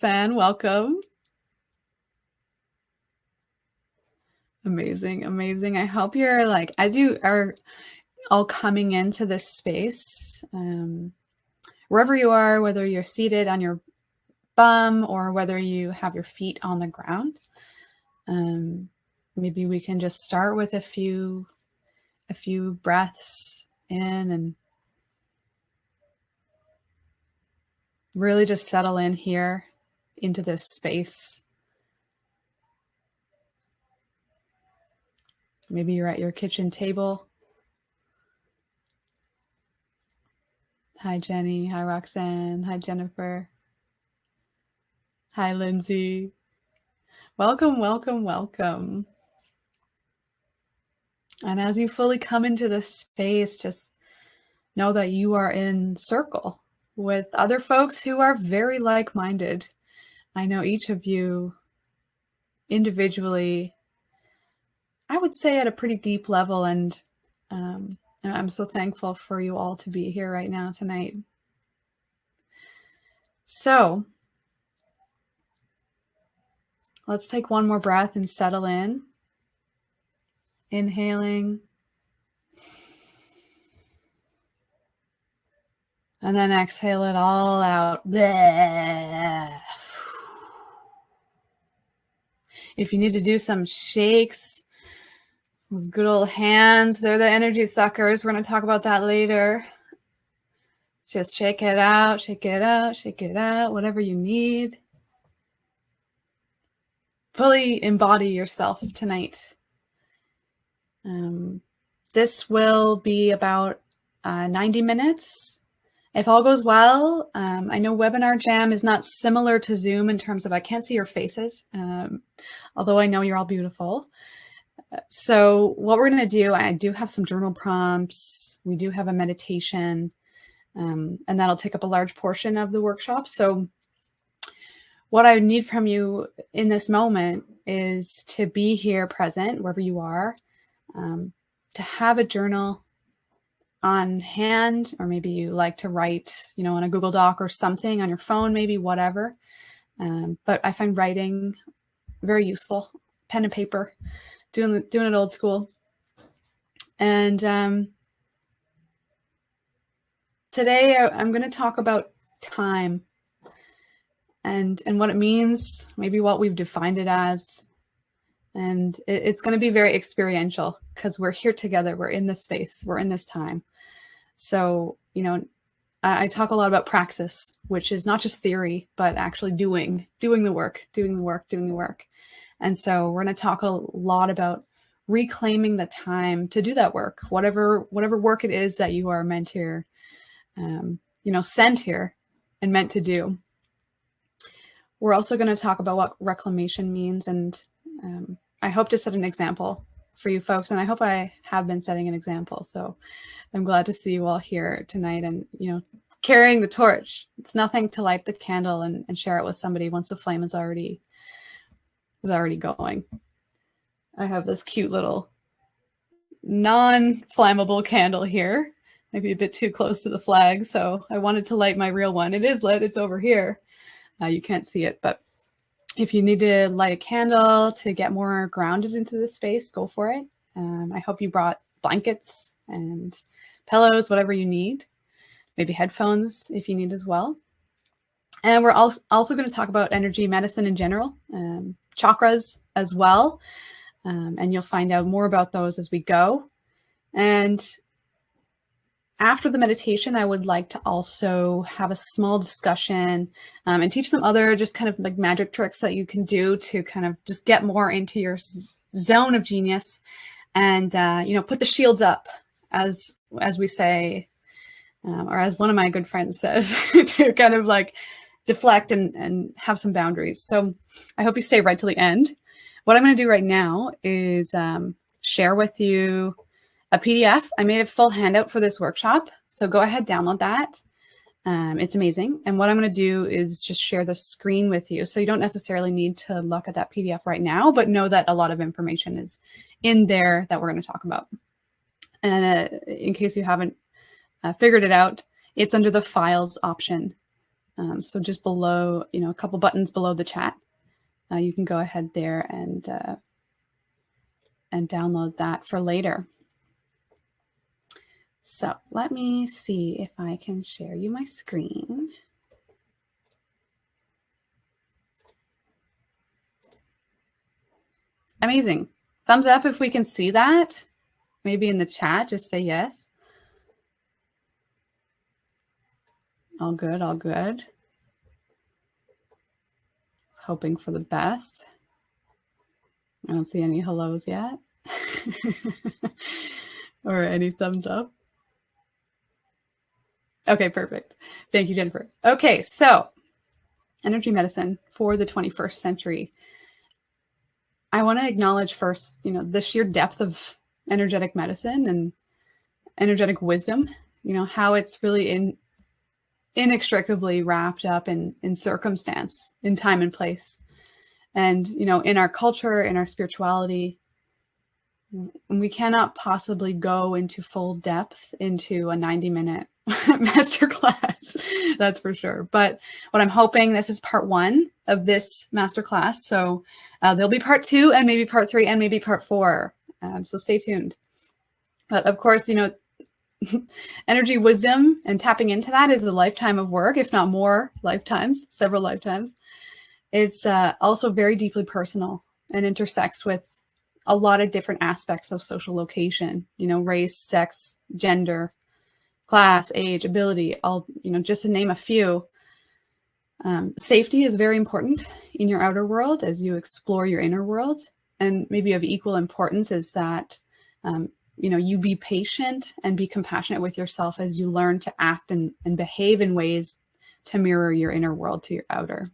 Roxanne, welcome. Amazing, amazing. I hope you're like, as you are all coming into this space, wherever you are, whether you're seated on your bum or whether you have your feet on the ground, maybe we can just start with a few breaths in and really just settle in here into this space. Maybe you're at your kitchen table. Hi, Jenny. Hi, Roxanne. Hi, Jennifer. Hi, Lindsay. Welcome, welcome, welcome. And as you fully come into this space, just know that you are in circle with other folks who are very like-minded. I know each of you individually, I would say at a pretty deep level, and I'm so thankful for you all to be here right now tonight. So let's take one more breath and settle in. Inhaling. And then exhale it all out. Bleh. If you need to do some shakes, those good old hands, they're the energy suckers. We're going to talk about that later. Just shake it out, shake it out, shake it out, whatever you need. Fully embody yourself tonight. This will be about 90 minutes. If all goes well, I know Webinar Jam is not similar to Zoom in terms of I can't see your faces, although I know you're all beautiful. So what we're going to do, I do have some journal prompts. We do have a meditation, and that'll take up a large portion of the workshop. So what I need from you in this moment is to be here present, wherever you are, to have a journal on hand, or maybe you like to write, on a Google Doc or something on your phone, maybe whatever. But I find writing very useful, pen and paper, doing it old school. And today I'm going to talk about time and what it means, maybe what we've defined it as. And it's going to be very experiential because we're here together. We're in this space. We're in this time. So, I talk a lot about praxis, which is not just theory, but actually doing the work. And so we're going to talk a lot about reclaiming the time to do that work, whatever work it is that you are meant to, sent here and meant to do. We're also going to talk about what reclamation means. And I hope to set an example for you folks. And I hope I have been setting an example. So I'm glad to see you all here tonight and, carrying the torch. It's nothing to light the candle and share it with somebody once the flame is already going. I have this cute little non-flammable candle here, maybe a bit too close to the flag. So I wanted to light my real one. It is lit. It's over here. You can't see it, but if you need to light a candle to get more grounded into this space, go for it. I hope you brought blankets and pillows, whatever you need. Maybe headphones if you need as well. And we're also going to talk about energy medicine in general, chakras as well. And you'll find out more about those as we go. And after the meditation, I would like to also have a small discussion and teach them other just kind of like magic tricks that you can do to kind of just get more into your zone of genius and, put the shields up, as we say, or as one of my good friends says, to kind of like deflect and have some boundaries. So I hope you stay right till the end. What I'm going to do right now is share with you a PDF. I made a full handout for this workshop. So go ahead, download that. It's amazing. And what I'm going to do is just share the screen with you. So you don't necessarily need to look at that PDF right now, but know that a lot of information is in there that we're going to talk about. And in case you haven't figured it out, it's under the files option So just below, a couple buttons below the chat, you can go ahead there and download that for later. So let me see if I can share you my screen. Amazing. Thumbs up if we can see that. Maybe in the chat, just say yes. All good, all good. Hoping for the best. I don't see any hellos yet. Or any thumbs up. Okay, perfect. Thank you, Jennifer. Okay, so energy medicine for the 21st century. I want to acknowledge first, the sheer depth of energetic medicine and energetic wisdom, how it's really inextricably wrapped up in circumstance, in time and place. And, in our culture, in our spirituality, we cannot possibly go into full depth into a 90-minute masterclass, that's for sure. But what I'm hoping, this is part 1 of this masterclass. So there'll be part 2 and maybe part 3 and maybe part 4. So stay tuned. But of course, energy wisdom and tapping into that is a lifetime of work, if not more lifetimes, several lifetimes. It's also very deeply personal and intersects with a lot of different aspects of social location, race, sex, gender, class, age, ability, all, just to name a few. Safety is very important in your outer world as you explore your inner world. And maybe of equal importance is that, you be patient and be compassionate with yourself as you learn to act and behave in ways to mirror your inner world to your outer.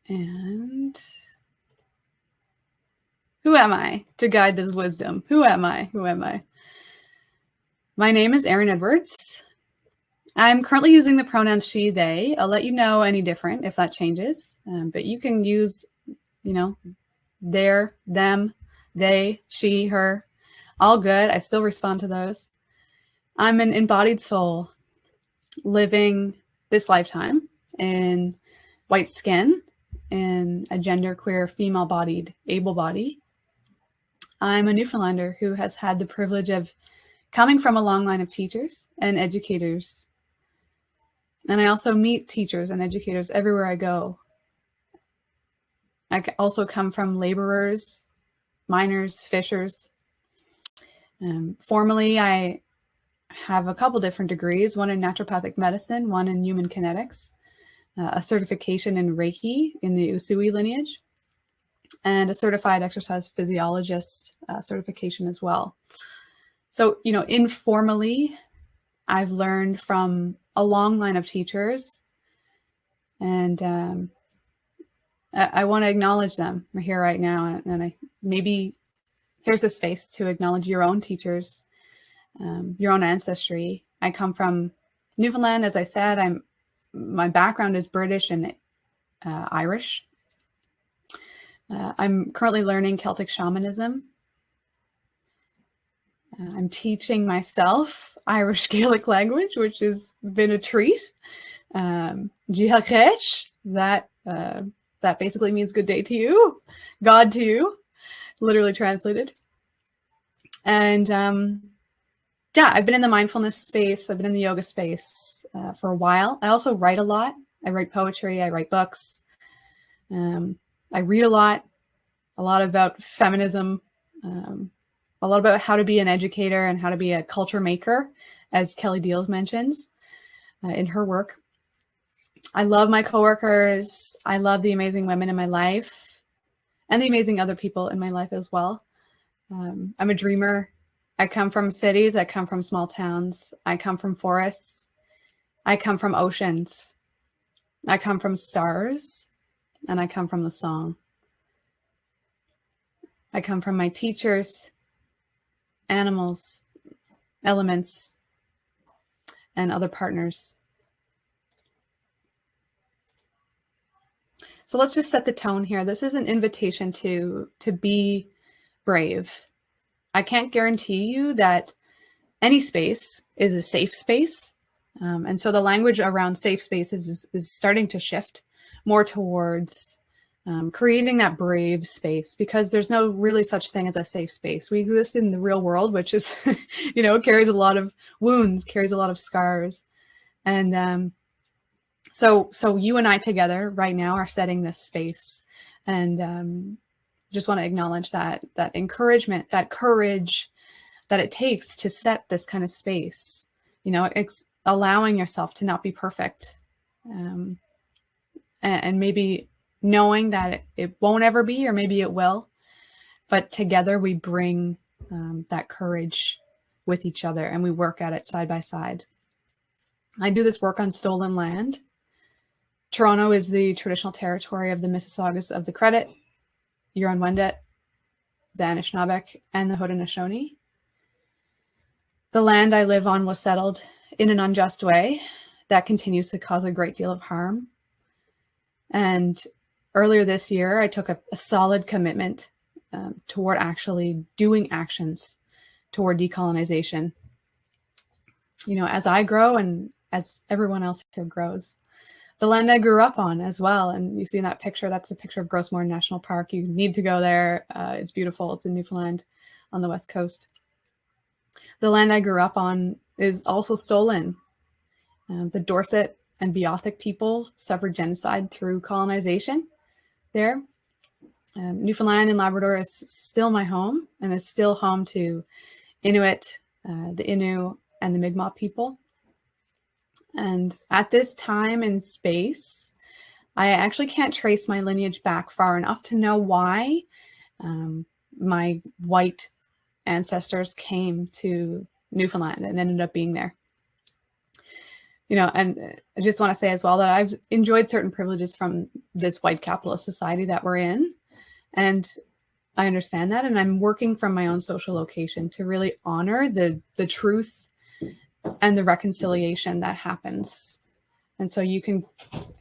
And who am I to guide this wisdom? Who am I? Who am I? My name is Erin Edwards. I'm currently using the pronouns she, they. I'll let you know any different if that changes. But you can use, their, them, they, she, her. All good. I still respond to those. I'm an embodied soul living this lifetime in white skin, in a genderqueer, female-bodied, able-bodied. I'm a Newfoundlander who has had the privilege of coming from a long line of teachers and educators. And I also meet teachers and educators everywhere I go. I also come from laborers, miners, fishers. Formally, I have a couple different degrees, one in naturopathic medicine, one in human kinetics, a certification in Reiki in the Usui lineage, and a certified exercise physiologist certification as well. So, informally, I've learned from a long line of teachers, and I want to acknowledge them. We're here right now, and maybe here's a space to acknowledge your own teachers, your own ancestry. I come from Newfoundland, as I said. My background is British and Irish. I'm currently learning Celtic shamanism. I'm teaching myself Irish Gaelic language, which has been a treat. Jihakesh, that basically means good day to you, God to you, literally translated. And I've been in the mindfulness space. I've been in the yoga space for a while. I also write a lot. I write poetry. I write books. I read a lot about feminism, a lot about how to be an educator and how to be a culture maker, as Kelly Deals mentions in her work. I love my coworkers. I love the amazing women in my life and the amazing other people in my life as well. I'm a dreamer. I come from cities. I come from small towns. I come from forests. I come from oceans. I come from stars, and I come from the song. I come from my teachers, animals, elements, and other partners. So let's just set the tone here. This is an invitation to be brave. I can't guarantee you that any space is a safe space. And so the language around safe spaces is starting to shift more towards creating that brave space, because there's no really such thing as a safe space. We exist in the real world, which is, carries a lot of wounds, carries a lot of scars. And so you and I together right now are setting this space, and just want to acknowledge that encouragement, that courage that it takes to set this kind of space. It's allowing yourself to not be perfect, and maybe knowing that it won't ever be, or maybe it will, but together we bring that courage with each other, and we work at it side by side. I do this work on stolen land. Toronto is the traditional territory of the Mississaugas of the Credit, Huron-Wendat, the Anishinaabeg, and the Haudenosaunee. The land I live on was settled in an unjust way that continues to cause a great deal of harm. And earlier this year, I took a solid commitment toward actually doing actions toward decolonization. As I grow and as everyone else here grows. The land I grew up on as well. And you see in that picture, that's a picture of Grossmoor National Park. You need to go there. It's beautiful. It's in Newfoundland on the West Coast. The land I grew up on is also stolen. The Dorset and Beothuk people suffered genocide through colonization there. Newfoundland and Labrador is still my home, and is still home to Inuit, the Innu, and the Mi'kmaq people. And at this time and space, I actually can't trace my lineage back far enough to know why my white ancestors came to Newfoundland and ended up being there. And I just want to say as well that I've enjoyed certain privileges from this white capitalist society that we're in. And I understand that. And I'm working from my own social location to really honor the truth and the reconciliation that happens. And so you can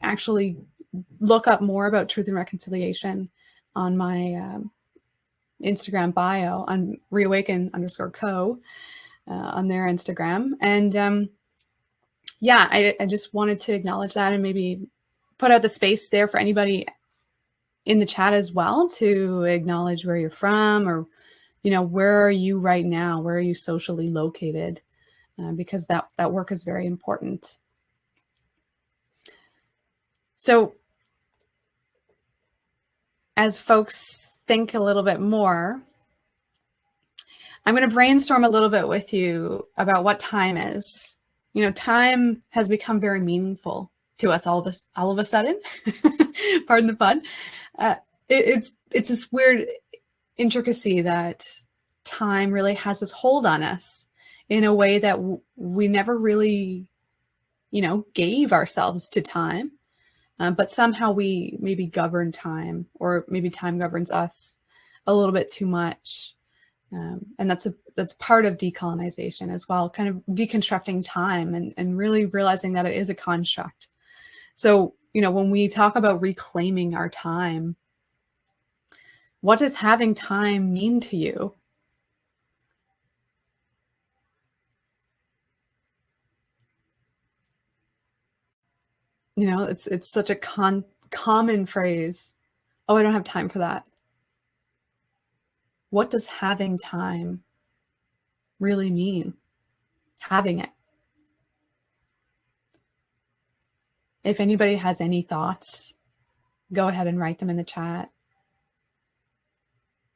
actually look up more about truth and reconciliation on my Instagram bio on Reawaken_Co on their Instagram. And yeah, I just wanted to acknowledge that, and maybe put out the space there for anybody in the chat as well to acknowledge where you're from, or, where are you right now? Where are you socially located? Because that work is very important. So as folks think a little bit more, I'm going to brainstorm a little bit with you about what time is. Time has become very meaningful to us all of a sudden. Pardon the pun. It's this weird intricacy that time really has this hold on us in a way that we never really, gave ourselves to time. But somehow we maybe govern time, or maybe time governs us a little bit too much. And that's part of decolonization as well, kind of deconstructing time and really realizing that it is a construct. So, when we talk about reclaiming our time, what does having time mean to you? It's such a common phrase. Oh, I don't have time for that. What does having time really mean? Having it. If anybody has any thoughts, go ahead and write them in the chat.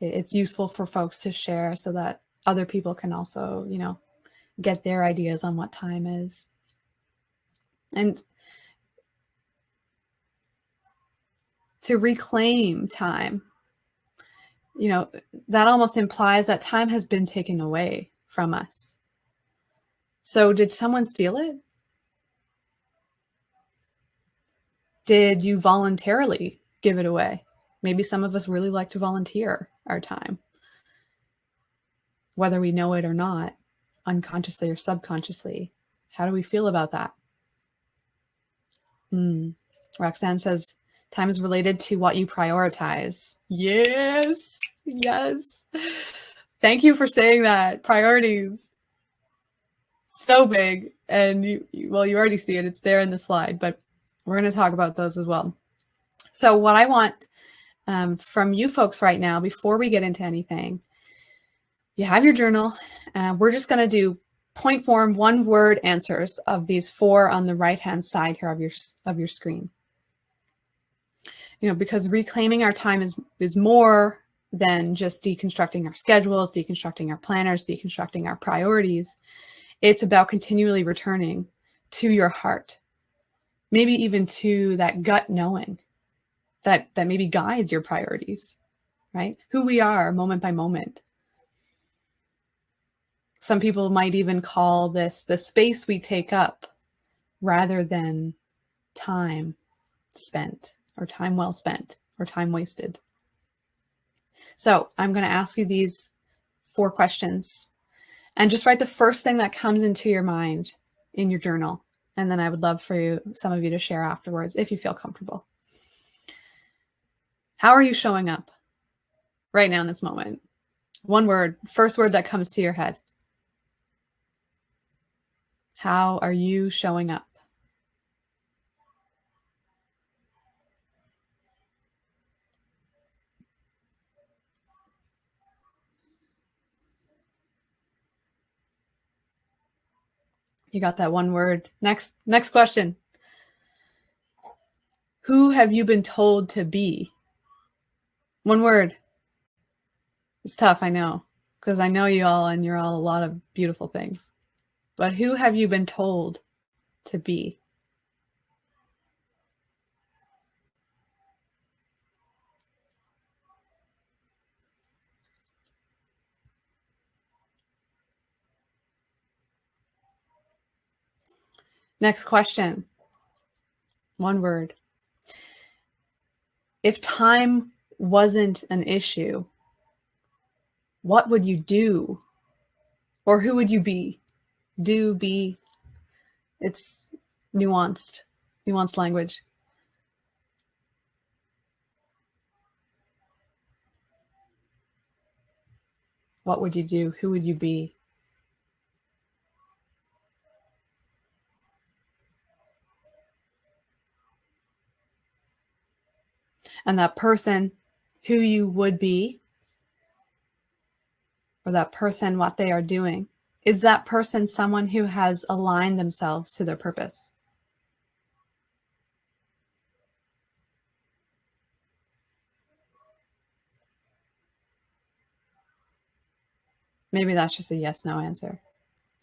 It's useful for folks to share so that other people can also, get their ideas on what time is. And to reclaim time, that almost implies that time has been taken away from us. So did someone steal it? Did you voluntarily give it away? Maybe some of us really like to volunteer our time, whether we know it or not, unconsciously or subconsciously. How do we feel about that? Roxanne says, time is related to what you prioritize. Yes. Yes. Thank you for saying that. Priorities. So big. And well, you already see it. It's there in the slide, but we're going to talk about those as well. So what I want from you folks right now, before we get into anything, you have your journal. We're just going to do point form, one word answers of these 4 on the right-hand side here of your screen. Because reclaiming our time is more than just deconstructing our schedules, deconstructing our planners, deconstructing our priorities. It's about continually returning to your heart, maybe even to that gut knowing that maybe guides your priorities, right? Who we are moment by moment. Some people might even call this the space we take up rather than time spent or time well spent or time wasted. So I'm going to ask you these 4 questions and just write the first thing that comes into your mind in your journal. And then I would love for some of you to share afterwards if you feel comfortable. How are you showing up right now in this moment? One word, first word that comes to your head. How are you showing up? You got that one word. Next question. Who have you been told to be? One word. It's tough, I know, because I know you all and you're all a lot of beautiful things. But who have you been told to be? Next question. One word. If time wasn't an issue, what would you do? Or who would you be? Do, be. It's nuanced language. What would you do? Who would you be? And that person who you would be, or that person, what they are doing, is that person someone who has aligned themselves to their purpose? Maybe that's just a yes, no answer.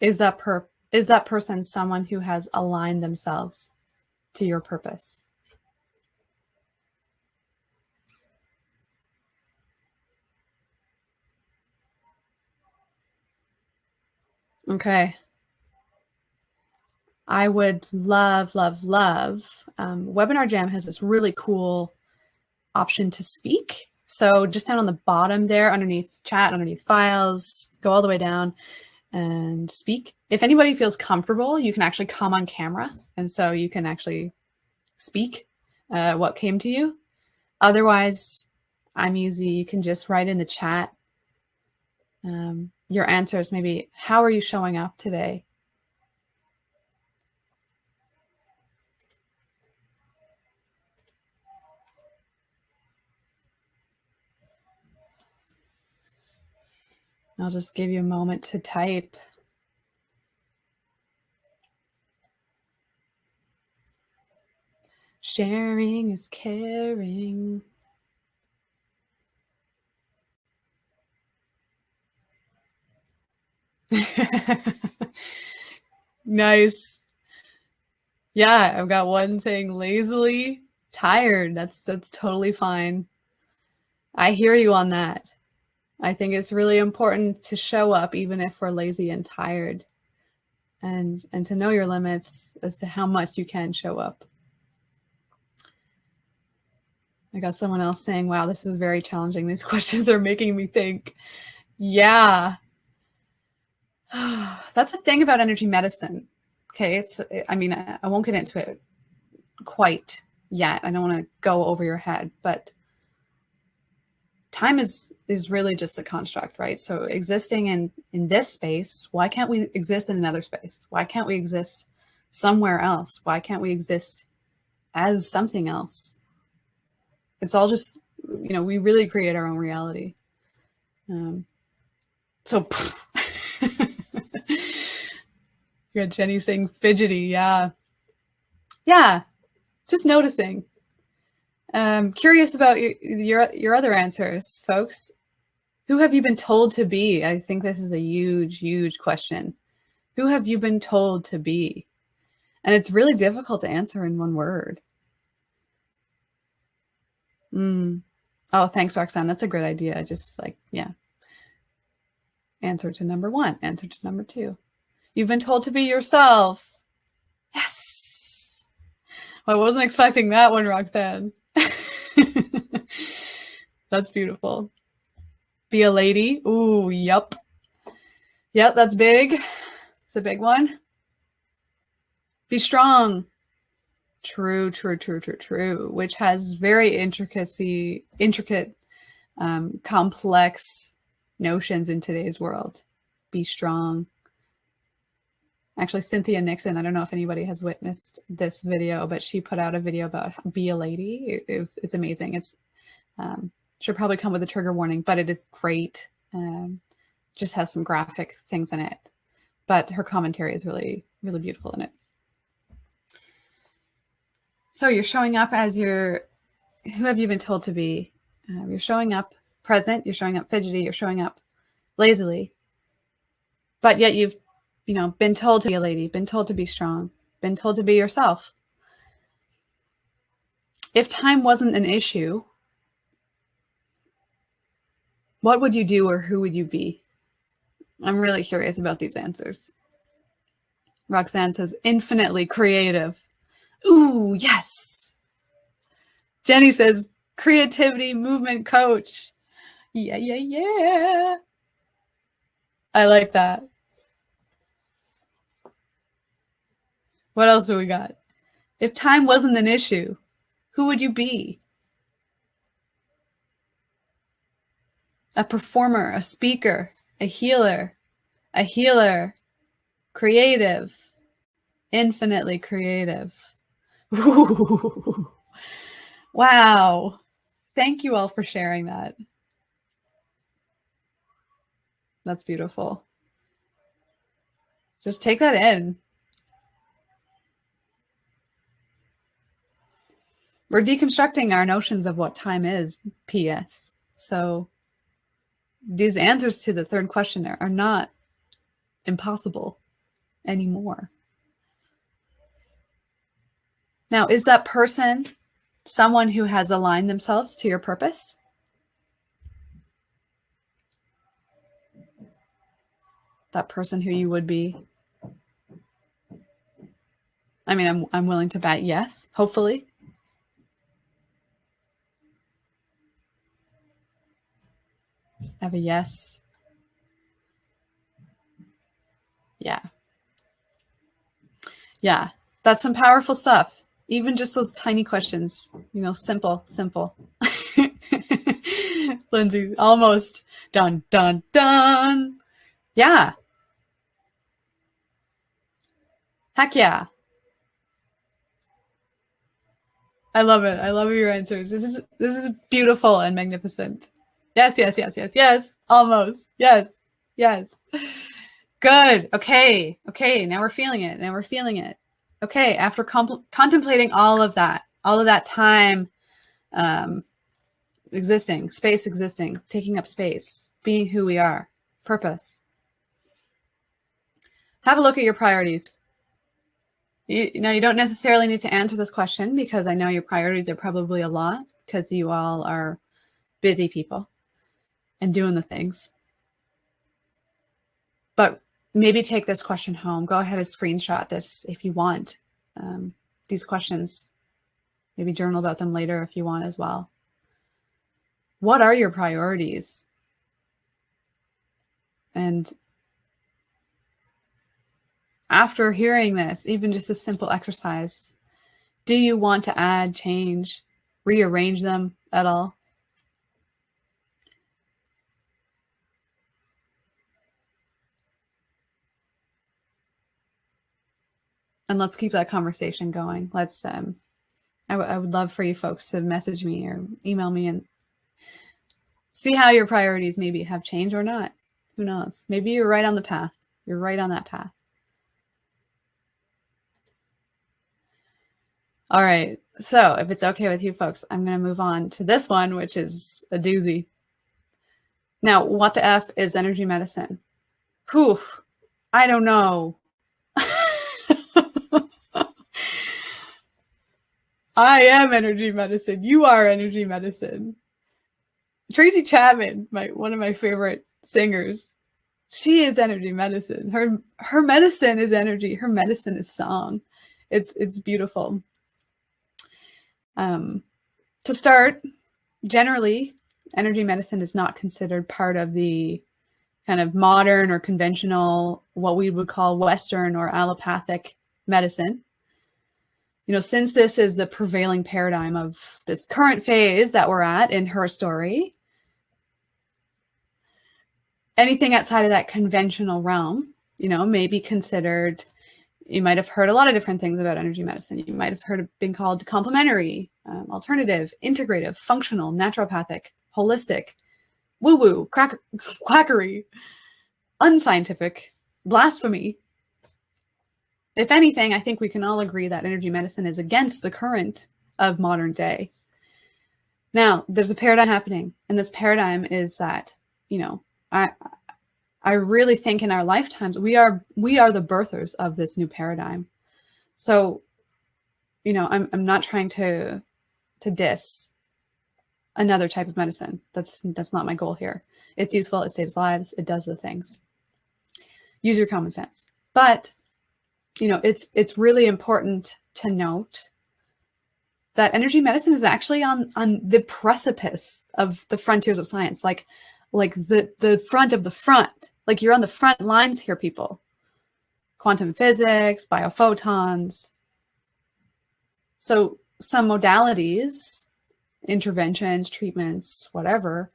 Is that person someone who has aligned themselves to your purpose? Okay. I would love. Webinar Jam has this really cool option to speak. So just down on the bottom there, underneath chat, underneath files, go all the way down and speak. If anybody feels comfortable, you can actually come on camera. And so you can actually speak what came to you. Otherwise, I'm easy. You can just write in the chat your answers. Maybe, how are you showing up today? I'll just give you a moment to type. Sharing is caring. Nice. Yeah, I've got one saying lazily tired. That's totally fine. I hear you on that. I think it's really important to show up even if we're lazy and tired, and to know your limits as to how much you can show up. I got someone else saying, wow, this is very challenging. These questions are making me think. Yeah. That's the thing about energy medicine. Okay. I mean, I won't get into it quite yet. I don't want to go over your head, but time is really just a construct, right? So existing in this space, why can't we exist in another space? Why can't we exist somewhere else? Why can't we exist as something else? It's all just, you know, we really create our own reality. So you got Jenny saying fidgety. Yeah. Yeah. Just noticing. Curious about your other answers, folks. Who have you been told to be? I think this is a huge, huge question. Who have you been told to be? And it's really difficult to answer in one word. Oh, thanks, Roxanne. That's a great idea. Just like, yeah. Answer to number one. Answer to number two. You've been told to be yourself. Yes. Well, I wasn't expecting that one, Roxanne. That's beautiful. Be a lady. Ooh, yep. Yep, that's big. It's a big one. Be strong. True, true, true, true, true. Which has very intricate, complex notions in today's world. Be strong. Actually, Cynthia Nixon, I don't know if anybody has witnessed this video, but she put out a video about be a lady. It's amazing. It's should probably come with a trigger warning, but it is great. Just has some graphic things in it, but her commentary is really, really beautiful in it. So you're showing up as who have you been told to be? You're showing up present, you're showing up fidgety, you're showing up lazily, but yet you've, you know, been told to be a lady, been told to be strong, been told to be yourself. If time wasn't an issue, what would you do or who would you be? I'm really curious about these answers. Roxanne says, infinitely creative. Ooh, yes. Jenny says, creativity movement coach. Yeah, yeah, yeah. I like that. What else do we got? If time wasn't an issue, who would you be? A performer, a speaker, a healer, creative, infinitely creative. Ooh. Wow. Thank you all for sharing that. That's beautiful. Just take that in. We're deconstructing our notions of what time is, PS. So these answers to the third question are not impossible anymore. Now, is that person someone who has aligned themselves to your purpose? That person who you would be? I mean, I'm willing to bet yes, hopefully. I have a yes. Yeah. Yeah, that's some powerful stuff. Even just those tiny questions, you know, simple. Lindsay, almost done, done, done. Yeah. Heck yeah. I love it. I love your answers. This is beautiful and magnificent. Yes, yes, yes, yes, yes. Almost. Yes. Yes. Good. Okay. Okay. Now we're feeling it. Now we're feeling it. Okay. After contemplating all of that time existing, space existing, taking up space, being who we are, purpose. Have a look at your priorities. You know, you don't necessarily need to answer this question because I know your priorities are probably a lot because you all are busy people and doing the things. But maybe take this question home. Go ahead and screenshot this if you want. These questions, maybe journal about them later if you want as well. What are your priorities? And after hearing this, even just a simple exercise, do you want to add, change, rearrange them at all? And let's keep that conversation going. Let's, I would love for you folks to message me or email me and see how your priorities maybe have changed or not. Who knows? Maybe you're right on the path. You're right on that path. All right. So if it's okay with you folks, I'm going to move on to this one, which is a doozy. Now, what the F is energy medicine? Whew. I don't know. I am energy medicine. You are energy medicine. Tracy Chapman, one of my favorite singers, she is energy medicine. Her medicine is energy. Her medicine is song. It's beautiful. To start, generally, energy medicine is not considered part of the kind of modern or conventional, what we would call Western or allopathic medicine. You know, since this is the prevailing paradigm of this current phase that we're at in her story, anything outside of that conventional realm, you know, may be considered, you might have heard a lot of different things about energy medicine. You might have heard of being called complementary, alternative, integrative, functional, naturopathic, holistic, woo-woo, quackery, unscientific, blasphemy. If anything, I think we can all agree that energy medicine is against the current of modern day. Now, there's a paradigm happening, and this paradigm is that, you know, I really think in our lifetimes, we are the birthers of this new paradigm. So, you know, I'm not trying to diss another type of medicine. That's not my goal here. It's useful. It saves lives. It does the things. Use your common sense. But, you know, it's really important to note that energy medicine is actually on the precipice of the frontiers of science, like the front of the front. Like, you're on the front lines here, people. Quantum physics, biophotons. So some modalities, interventions, treatments, whatever,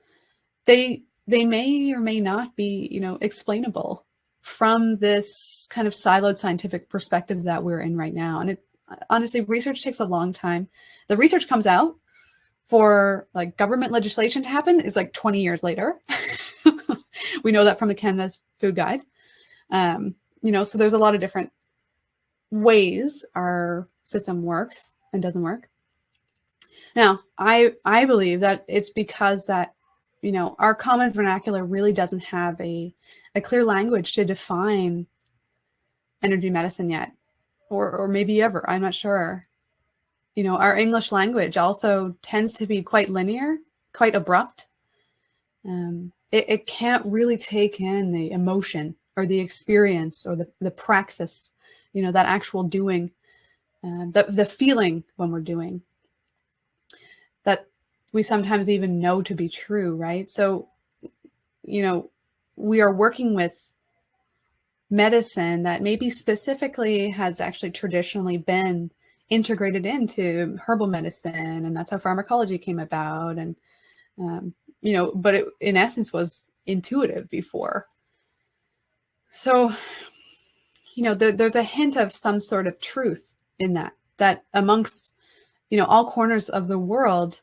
they may or may not be, you know, explainable from this kind of siloed scientific perspective that we're in right now. And it honestly, research takes a long time. The research comes out for like government legislation to happen is like 20 years later. We know that from the Canada's Food Guide. You know, so there's a lot of different ways our system works and doesn't work. Now, I believe that it's because that, you know, our common vernacular really doesn't have a clear language to define energy medicine yet, or maybe ever, I'm not sure. You know, our English language also tends to be quite linear, quite abrupt. It can't really take in the emotion or the experience or the praxis, you know, that actual doing, the feeling when we're doing that we sometimes even know to be true, right? So, you know, we are working with medicine that maybe specifically has actually traditionally been integrated into herbal medicine, and that's how pharmacology came about. And, you know, but it, in essence, was intuitive before. So, you know, there's a hint of some sort of truth in that amongst, you know, all corners of the world,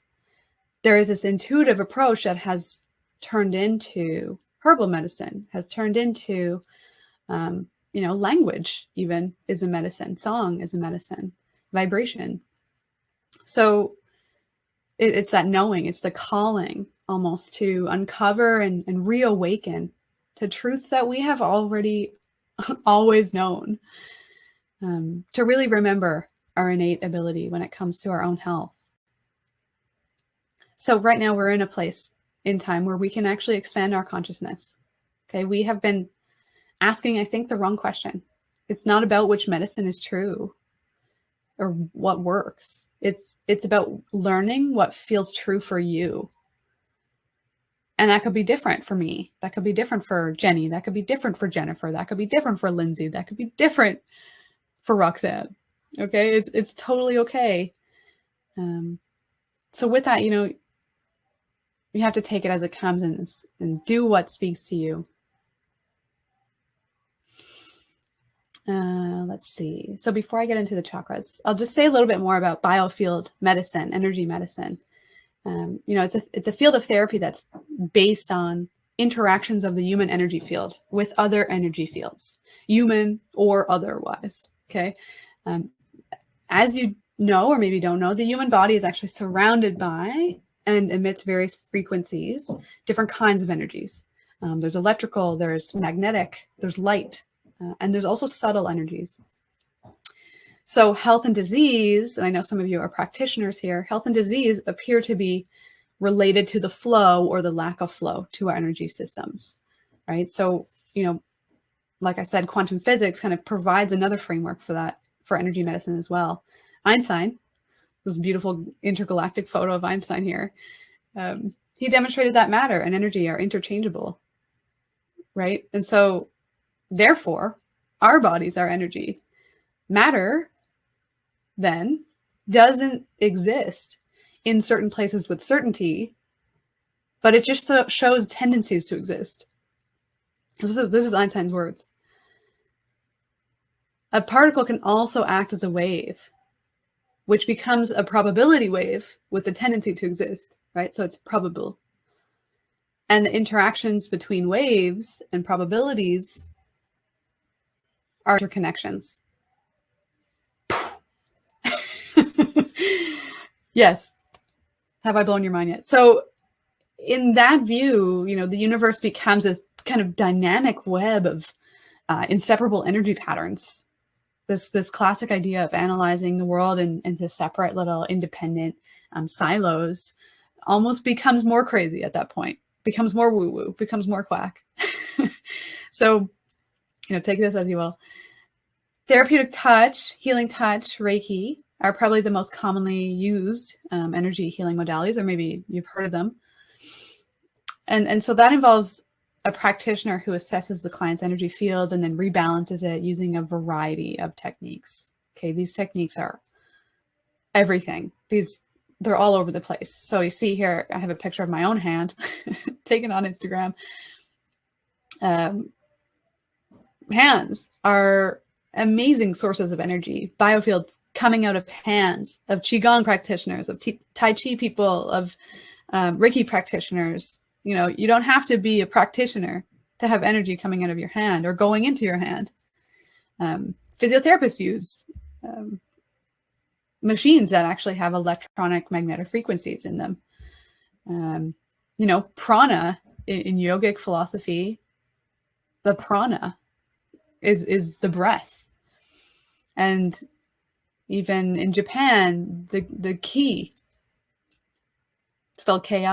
there is this intuitive approach that has turned into herbal medicine, has turned into, you know, language even is a medicine, song is a medicine, vibration. So it's that knowing, it's the calling almost to uncover and reawaken to truths that we have already always known, to really remember our innate ability when it comes to our own health. So right now we're in a place in time where we can actually expand our consciousness. Okay, we have been asking, I think, the wrong question. It's not about which medicine is true or what works. It's about learning what feels true for you. And that could be different for me. That could be different for Jenny. That could be different for Jennifer. That could be different for Lindsay. That could be different for Roxanne. Okay, it's totally okay. So with that, you know, you have to take it as it comes and do what speaks to you. Let's see. So before I get into the chakras, I'll just say a little bit more about biofield medicine, energy medicine. It's a field of therapy that's based on interactions of the human energy field with other energy fields, human or otherwise. Okay. As you know, or maybe don't know, the human body is actually surrounded by and emits various frequencies, different kinds of energies. There's electrical, there's magnetic, there's light, and there's also subtle energies. So health and disease, and I know some of you are practitioners here, health and disease appear to be related to the flow or the lack of flow to our energy systems, right? So, like I said, quantum physics kind of provides another framework for that, for energy medicine as well. Einstein, this beautiful intergalactic photo of Einstein here, he demonstrated that matter and energy are interchangeable, right? And so, therefore, our bodies are energy. Matter then doesn't exist in certain places with certainty, but it just shows tendencies to exist. This is Einstein's words. A particle can also act as a wave, which becomes a probability wave with the tendency to exist, right? So it's probable. And the interactions between waves and probabilities are interconnections. Yes. Have I blown your mind yet? So in that view, the universe becomes this kind of dynamic web of inseparable energy patterns. This classic idea of analyzing the world into separate little independent silos almost becomes more crazy at that point, becomes more woo-woo, becomes more quack. So, take this as you will. Therapeutic touch, healing touch, Reiki are probably the most commonly used energy healing modalities, or maybe you've heard of them. And so that involves a practitioner who assesses the client's energy fields and then rebalances it using a variety of techniques. Okay, these techniques are everything. They're all over the place. So you see here, I have a picture of my own hand taken on Instagram. Hands are amazing sources of energy, biofields coming out of hands, of Qigong practitioners, of Tai Chi people, of Reiki practitioners. You don't have to be a practitioner to have energy coming out of your hand or going into your hand. Physiotherapists use machines that actually have electronic magnetic frequencies in them. Prana in yogic philosophy, the prana is the breath. And even in Japan, the ki, spelled Ki,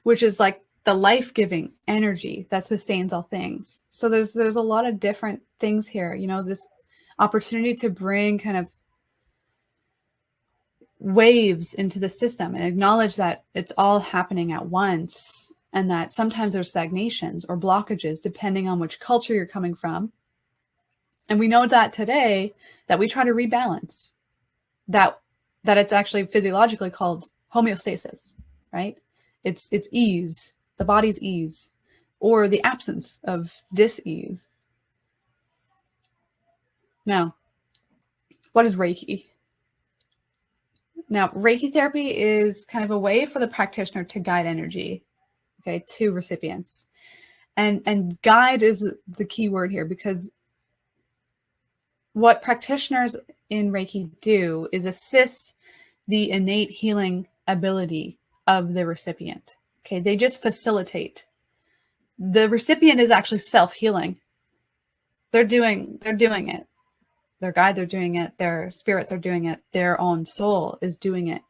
which is like the life-giving energy that sustains all things. So there's a lot of different things here, this opportunity to bring kind of waves into the system and acknowledge that it's all happening at once, and that sometimes there's stagnations or blockages depending on which culture you're coming from. And we know that today that we try to rebalance, that it's actually physiologically called homeostasis, right? It's ease, the body's ease, or the absence of dis-ease. Now, what is Reiki? Now, Reiki therapy is kind of a way for the practitioner to guide energy, okay, to recipients. And guide is the key word here, because what practitioners in Reiki do is assist the innate healing ability of the recipient. Okay, they just facilitate. The recipient is actually self-healing. They're doing it. Their guides are doing it. Their spirits are doing it. Their own soul is doing it.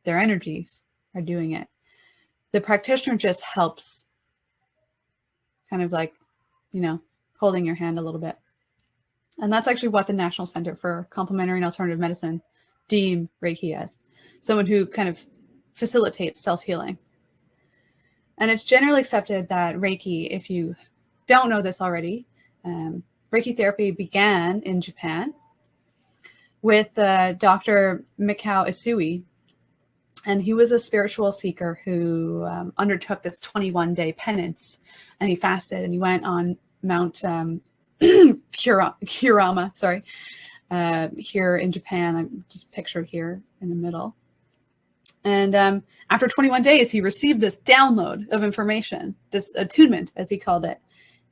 Their energies are doing it. The practitioner just helps, kind of like, holding your hand a little bit. And that's actually what the National Center for Complementary and Alternative Medicine deem Reiki as. Someone who kind of facilitates self-healing. And it's generally accepted that Reiki, if you don't know this already, Reiki therapy began in Japan with Dr. Mikao Isui. And he was a spiritual seeker who undertook this 21-day penance. And he fasted and he went on Mount Kurama, sorry, here in Japan. I'm just pictured here in the middle. And after 21 days, he received this download of information, this attunement, as he called it.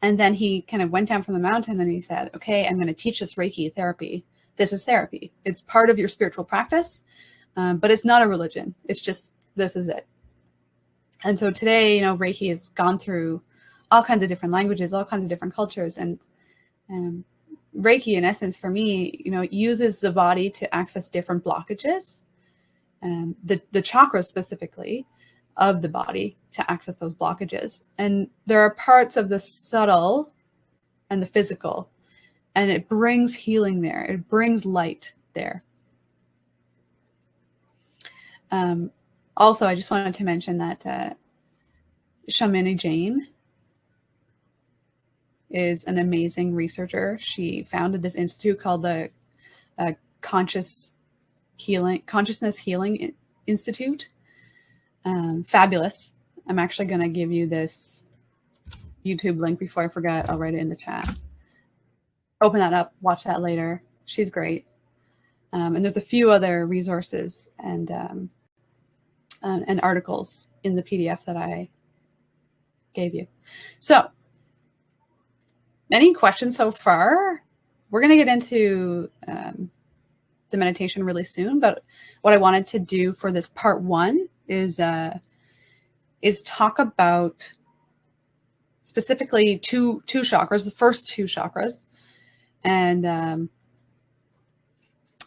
And then he kind of went down from the mountain and he said, okay, I'm going to teach this Reiki therapy. This is therapy. It's part of your spiritual practice, but it's not a religion. It's just, this is it. And so today, you know, Reiki has gone through all kinds of different languages, all kinds of different cultures. And Reiki, in essence, for me, you know, uses the body to access different blockages. The chakras specifically of the body to access those blockages. And there are parts of the subtle and the physical, and it brings healing there. It brings light there. Also, I just wanted to mention that Shamini Jain is an amazing researcher. She founded this institute called the Consciousness Healing Institute. Fabulous. I'm actually going to give you this YouTube link before I forget. I'll write it in the chat. Open that up, watch that later. She's great. And there's a few other resources and articles in the PDF that I gave you. So, any questions so far? We're going to get into the meditation really soon, but what I wanted to do for this part one is talk about specifically two chakras, the first two chakras, and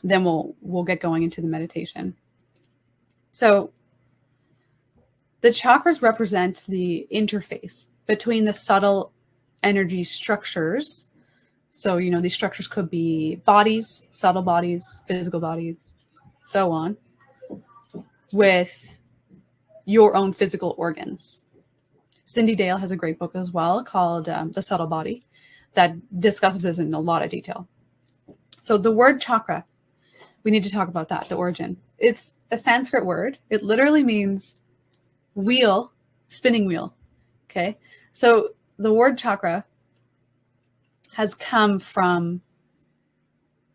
then we'll get going into the meditation. So the chakras represent the interface between the subtle energy structures. So, you know, these structures could be bodies, subtle bodies, physical bodies, so on, with your own physical organs. Cindy Dale has a great book as well called The Subtle Body that discusses this in a lot of detail. So the word chakra, we need to talk about that, the origin. It's a Sanskrit word. It literally means wheel, spinning wheel. Okay. So the word chakra has come from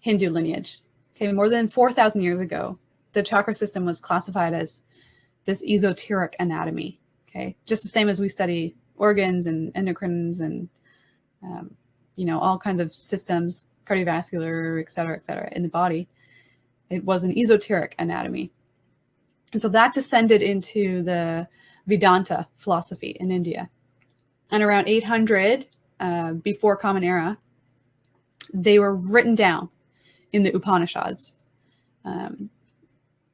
Hindu lineage. Okay. More than 4,000 years ago, the chakra system was classified as this esoteric anatomy. Okay. Just the same as we study organs and endocrines and, you know, all kinds of systems, cardiovascular, et cetera, in the body. It was an esoteric anatomy. And so that descended into the Vedanta philosophy in India. And around 800, before Common Era, they were written down in the Upanishads. And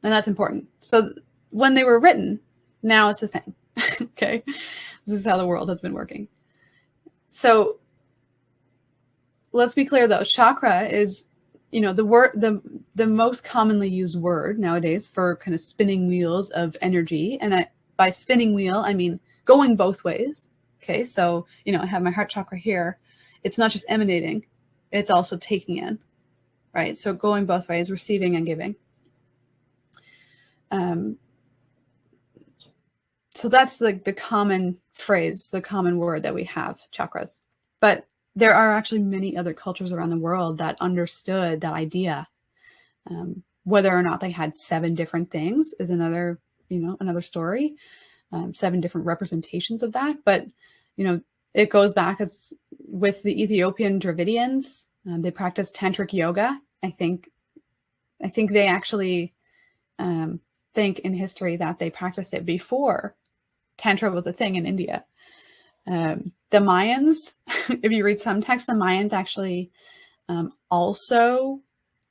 that's important. So when they were written, now it's a thing. Okay. This is how the world has been working. So let's be clear though, chakra is, you know, the word, the most commonly used word nowadays for kind of spinning wheels of energy. And by spinning wheel, I mean going both ways. Okay. So, you know, I have my heart chakra here. It's not just emanating, it's also taking in, right? So going both ways, receiving and giving. So that's the common phrase, the common word that we have, chakras. But there are actually many other cultures around the world that understood that idea. Whether or not they had 7 different things is another, you know, another story. 7 different representations of that. But, you know, it goes back as with the Ethiopian Dravidians. They practiced tantric yoga. I think they actually think in history that they practiced it before Tantra was a thing in India. The Mayans, if you read some texts, the Mayans actually also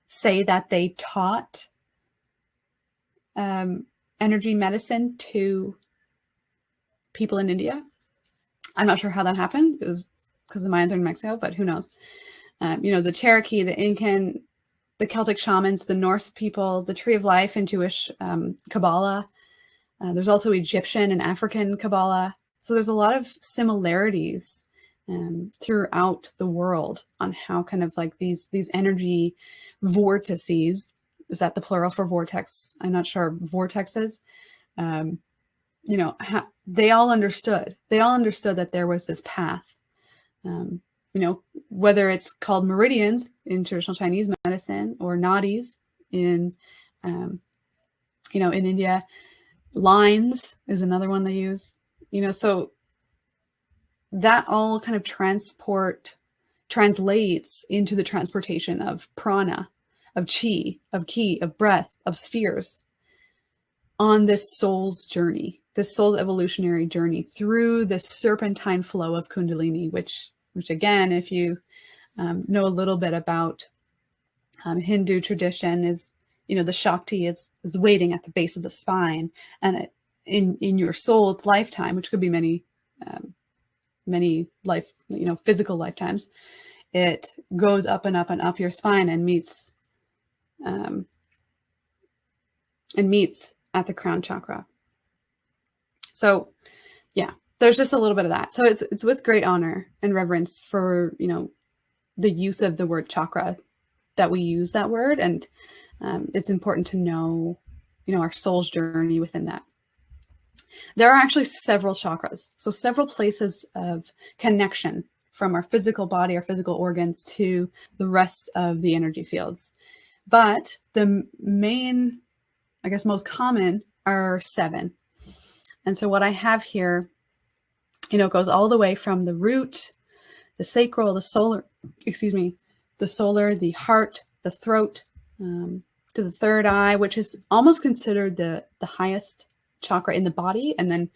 say that they taught energy medicine to people in India. I'm not sure how that happened. It was because the Mayans are in Mexico, but who knows? You know, the Cherokee, the Incan, the Celtic shamans, the Norse people, the Tree of Life in Jewish Kabbalah. There's also Egyptian and African Kabbalah. So there's a lot of similarities throughout the world on how kind of like these energy vortices, is that the plural for vortex? I'm not sure, vortexes. You know, they all understood that there was this path whether it's called meridians in traditional Chinese medicine or nadis in, in India, lines is another one they use, so that all kind of translates into the transportation of prana, of chi, of ki, of breath, of spheres on this soul's journey, this soul's evolutionary journey through this serpentine flow of Kundalini, which again, if you know a little bit about Hindu tradition, is, the Shakti is waiting at the base of the spine, and in your soul's lifetime, which could be many physical lifetimes, it goes up and up and up your spine and meets at the crown chakra. So yeah, there's just a little bit of that. So it's with great honor and reverence for, the use of the word chakra that we use that word. And it's important to know, our soul's journey within that. There are actually several chakras. So several places of connection from our physical body, our physical organs, to the rest of the energy fields. But the main, I guess, most common are 7. And so what I have here, goes all the way from the root, the sacral, the solar, the heart, the throat, to the third eye, which is almost considered the highest chakra in the body. And then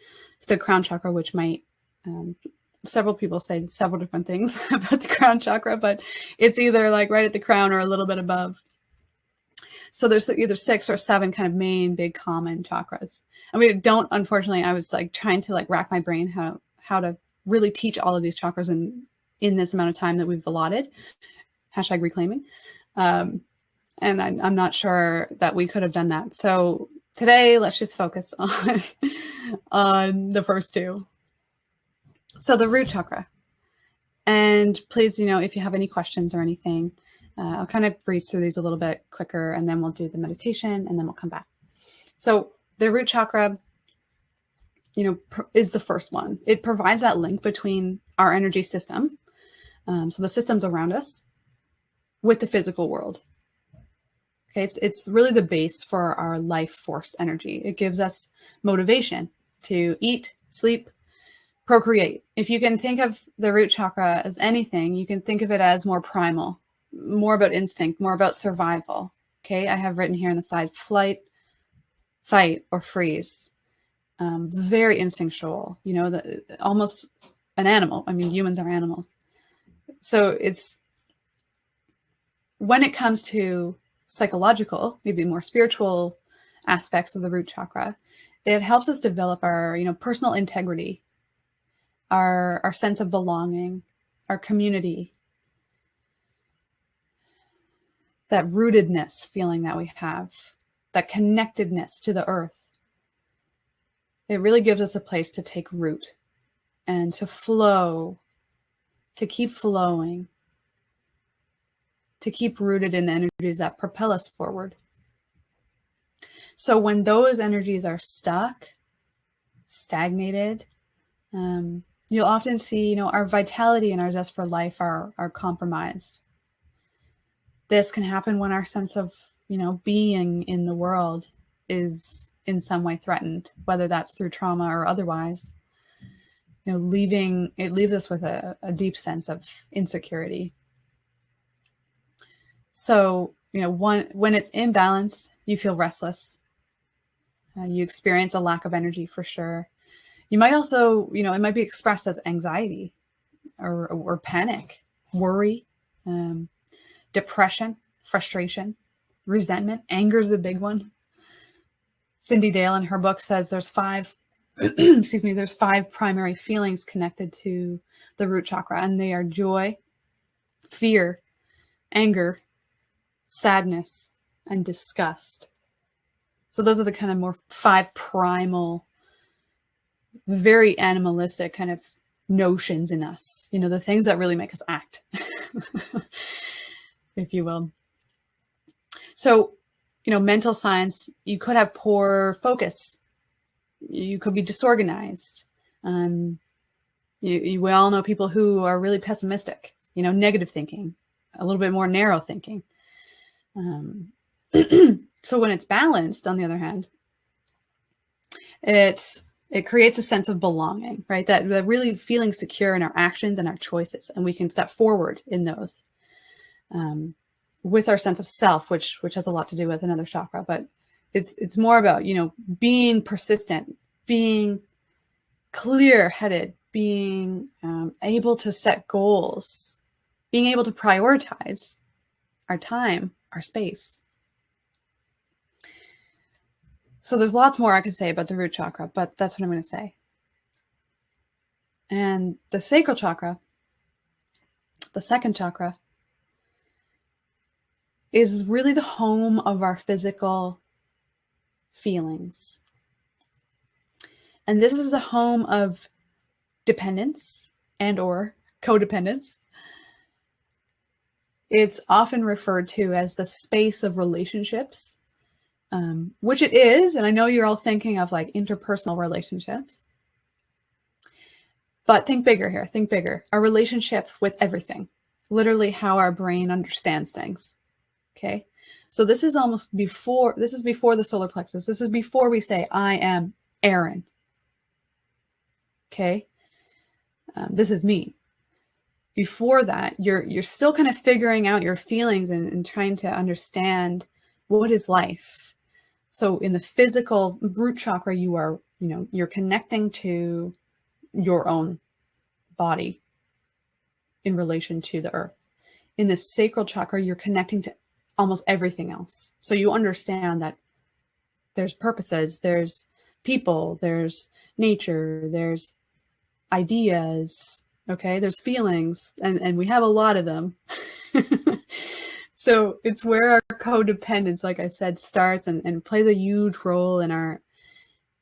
the crown chakra, which might, several people say several different things about the crown chakra, but it's either like right at the crown or a little bit above. So there's either 6 or 7 kind of main big common chakras. I mean, unfortunately, I was like trying to rack my brain how to really teach all of these chakras in this amount of time that we've allotted. #reclaiming. And I'm not sure that we could have done that. So today, let's just focus on the first 2. So the root chakra. And please, if you have any questions or anything, I'll kind of breeze through these a little bit quicker, and then we'll do the meditation, and then we'll come back. So the root chakra, is the first one. It provides that link between our energy system, so the systems around us, with the physical world. Okay, it's really the base for our life force energy. It gives us motivation to eat, sleep, procreate. If you can think of the root chakra as anything, you can think of it as more primal, more about instinct, more about survival. Okay, I have written here on the side, flight, fight, or freeze. Very instinctual, almost an animal. I mean, humans are animals. So it's, when it comes to psychological, maybe more spiritual aspects of the root chakra, it helps us develop our, personal integrity, our sense of belonging, our community, that rootedness feeling that we have, that connectedness to the earth. It really gives us a place to take root and to flow, to keep flowing, to keep rooted in the energies that propel us forward. So when those energies are stuck, stagnated, you'll often see, our vitality and our zest for life are compromised. This can happen when our sense of, being in the world is in some way threatened, whether that's through trauma or otherwise. It leaves us with a deep sense of insecurity. So, when it's imbalanced, you feel restless. You experience a lack of energy for sure. You might also, it might be expressed as anxiety or panic, worry, depression, frustration, resentment. Anger is a big one. Cindy Dale in her book says there's 5, there's 5 primary feelings connected to the root chakra, and they are joy, fear, anger, sadness, and disgust. So those are the kind of more 5 primal, very animalistic kind of notions in us, the things that really make us act, if you will. So, mental science, you could have poor focus. You could be disorganized. We all know people who are really pessimistic, negative thinking, a little bit more narrow thinking. So when it's balanced, on the other hand, it creates a sense of belonging, right? That really feeling secure in our actions and our choices, and we can step forward in those with our sense of self, which has a lot to do with another chakra, but it's more about being persistent, being clear-headed, being able to set goals, being able to prioritize our time, our space. So there's lots more I could say about the root chakra, but that's what I'm going to say. And the sacral chakra, the second chakra, is really the home of our physical feelings. And this is the home of dependence and or codependence. It's often referred to as the space of relationships, which it is. And I know you're all thinking of like interpersonal relationships. But think bigger here. Think bigger. Our relationship with everything. Literally how our brain understands things. Okay. So this is almost before, this is before the solar plexus. This is before we say, I am Aaron. Okay. This is me. Before that, you're still kind of figuring out your feelings and trying to understand what is life. So in the physical root chakra, you are, you're connecting to your own body in relation to the earth. In the sacral chakra, you're connecting to almost everything else. So you understand that there's purposes, there's people, there's nature, there's ideas, okay? There's feelings, and we have a lot of them. So it's where our codependence, like I said, starts and plays a huge role in our,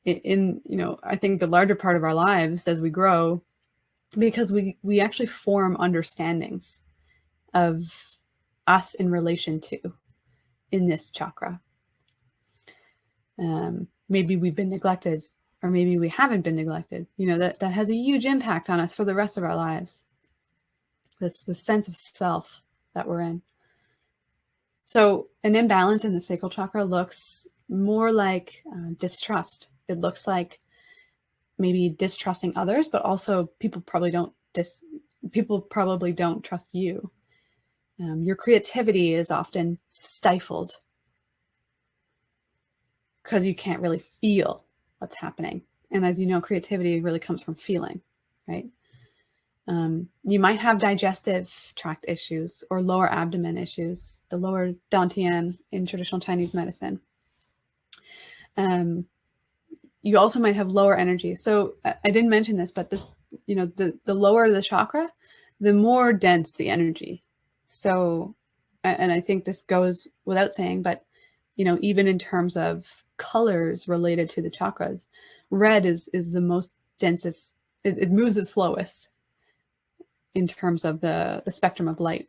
I think the larger part of our lives as we grow, because we actually form understandings of us in relation to in this chakra. Maybe we've been neglected, or maybe we haven't been neglected. That has a huge impact on us for the rest of our lives. This sense of self that we're in. So an imbalance in the sacral chakra looks more like distrust. It looks like maybe distrusting others, but also people probably don't trust you. Your creativity is often stifled because you can't really feel what's happening. And as you know, creativity really comes from feeling, right? You might have digestive tract issues or lower abdomen issues, the lower dantian in traditional Chinese medicine. You also might have lower energy. So I didn't mention this, but the lower the chakra, the more dense the energy. So, and I think this goes without saying, but even in terms of colors related to the chakras, red is the most densest. It moves the slowest in terms of the spectrum of light.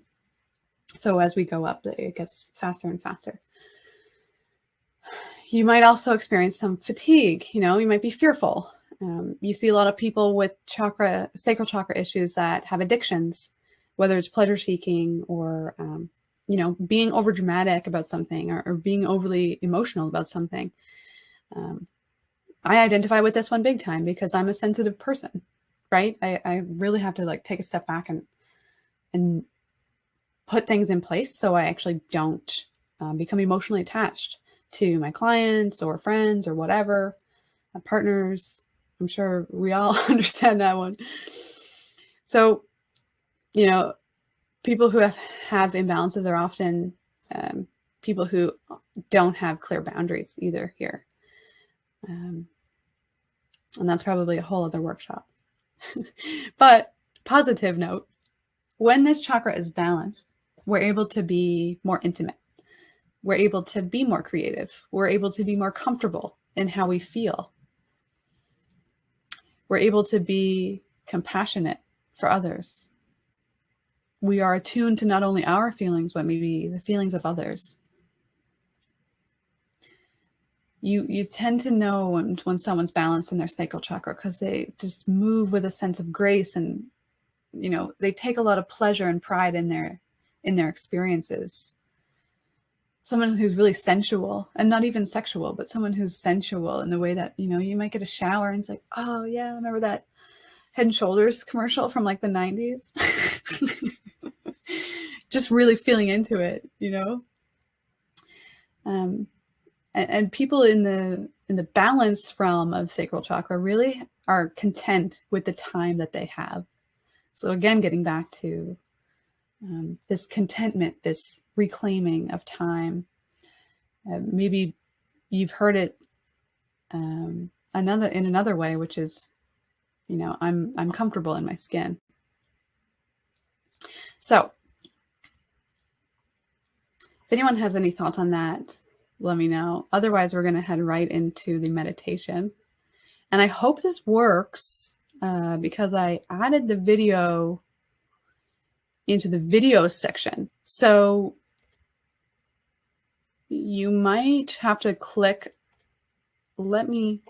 So as we go up, it gets faster and faster. You might also experience some fatigue. You might be fearful. You see a lot of people with sacral chakra issues that have addictions, whether it's pleasure seeking or, being overdramatic about something or being overly emotional about something. I identify with this one big time because I'm a sensitive person, right? I really have to take a step back and put things in place so I actually don't become emotionally attached to my clients or friends or whatever, partners. I'm sure we all understand that one. So, people who have imbalances are often people who don't have clear boundaries either here. And that's probably a whole other workshop. But positive note, when this chakra is balanced, we're able to be more intimate. We're able to be more creative. We're able to be more comfortable in how we feel. We're able to be compassionate for others. We are attuned to not only our feelings, but maybe the feelings of others. You tend to know when someone's balanced in their sacral chakra because they just move with a sense of grace and you know, they take a lot of pleasure and pride in their experiences. Someone who's really sensual, and not even sexual, but someone who's sensual in the way that, you know, you might get a shower and it's like, oh yeah, remember that Head and Shoulders commercial from like the 90s? Just really feeling into it, you know? And people in the balanced realm of sacral chakra really are content with the time that they have. So again, getting back to this contentment, this reclaiming of time. Maybe you've heard it in another way, which is, you know, I'm comfortable in my skin. So if anyone has any thoughts on that, let me know. Otherwise, we're going to head right into the meditation. And I hope this works because I added the video into the video section. So you might have to click. Let me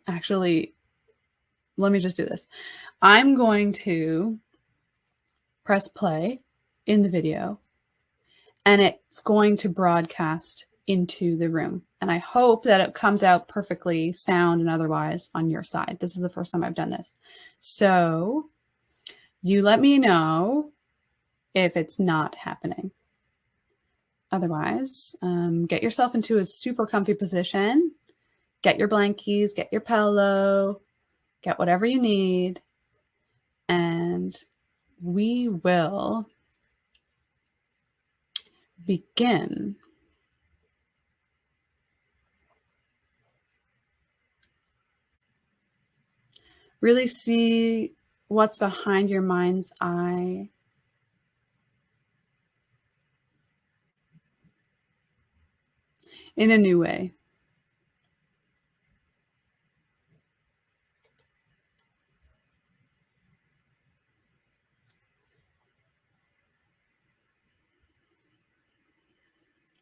just do this. I'm going to press play in the video, and it's going to broadcast into the room. And I hope that it comes out perfectly, sound and otherwise, on your side. This is the first time I've done this. So you let me know if it's not happening. Otherwise, get yourself into a super comfy position. Get your blankies, get your pillow, get whatever you need, and we will begin. Really see what's behind your mind's eye. In a new way.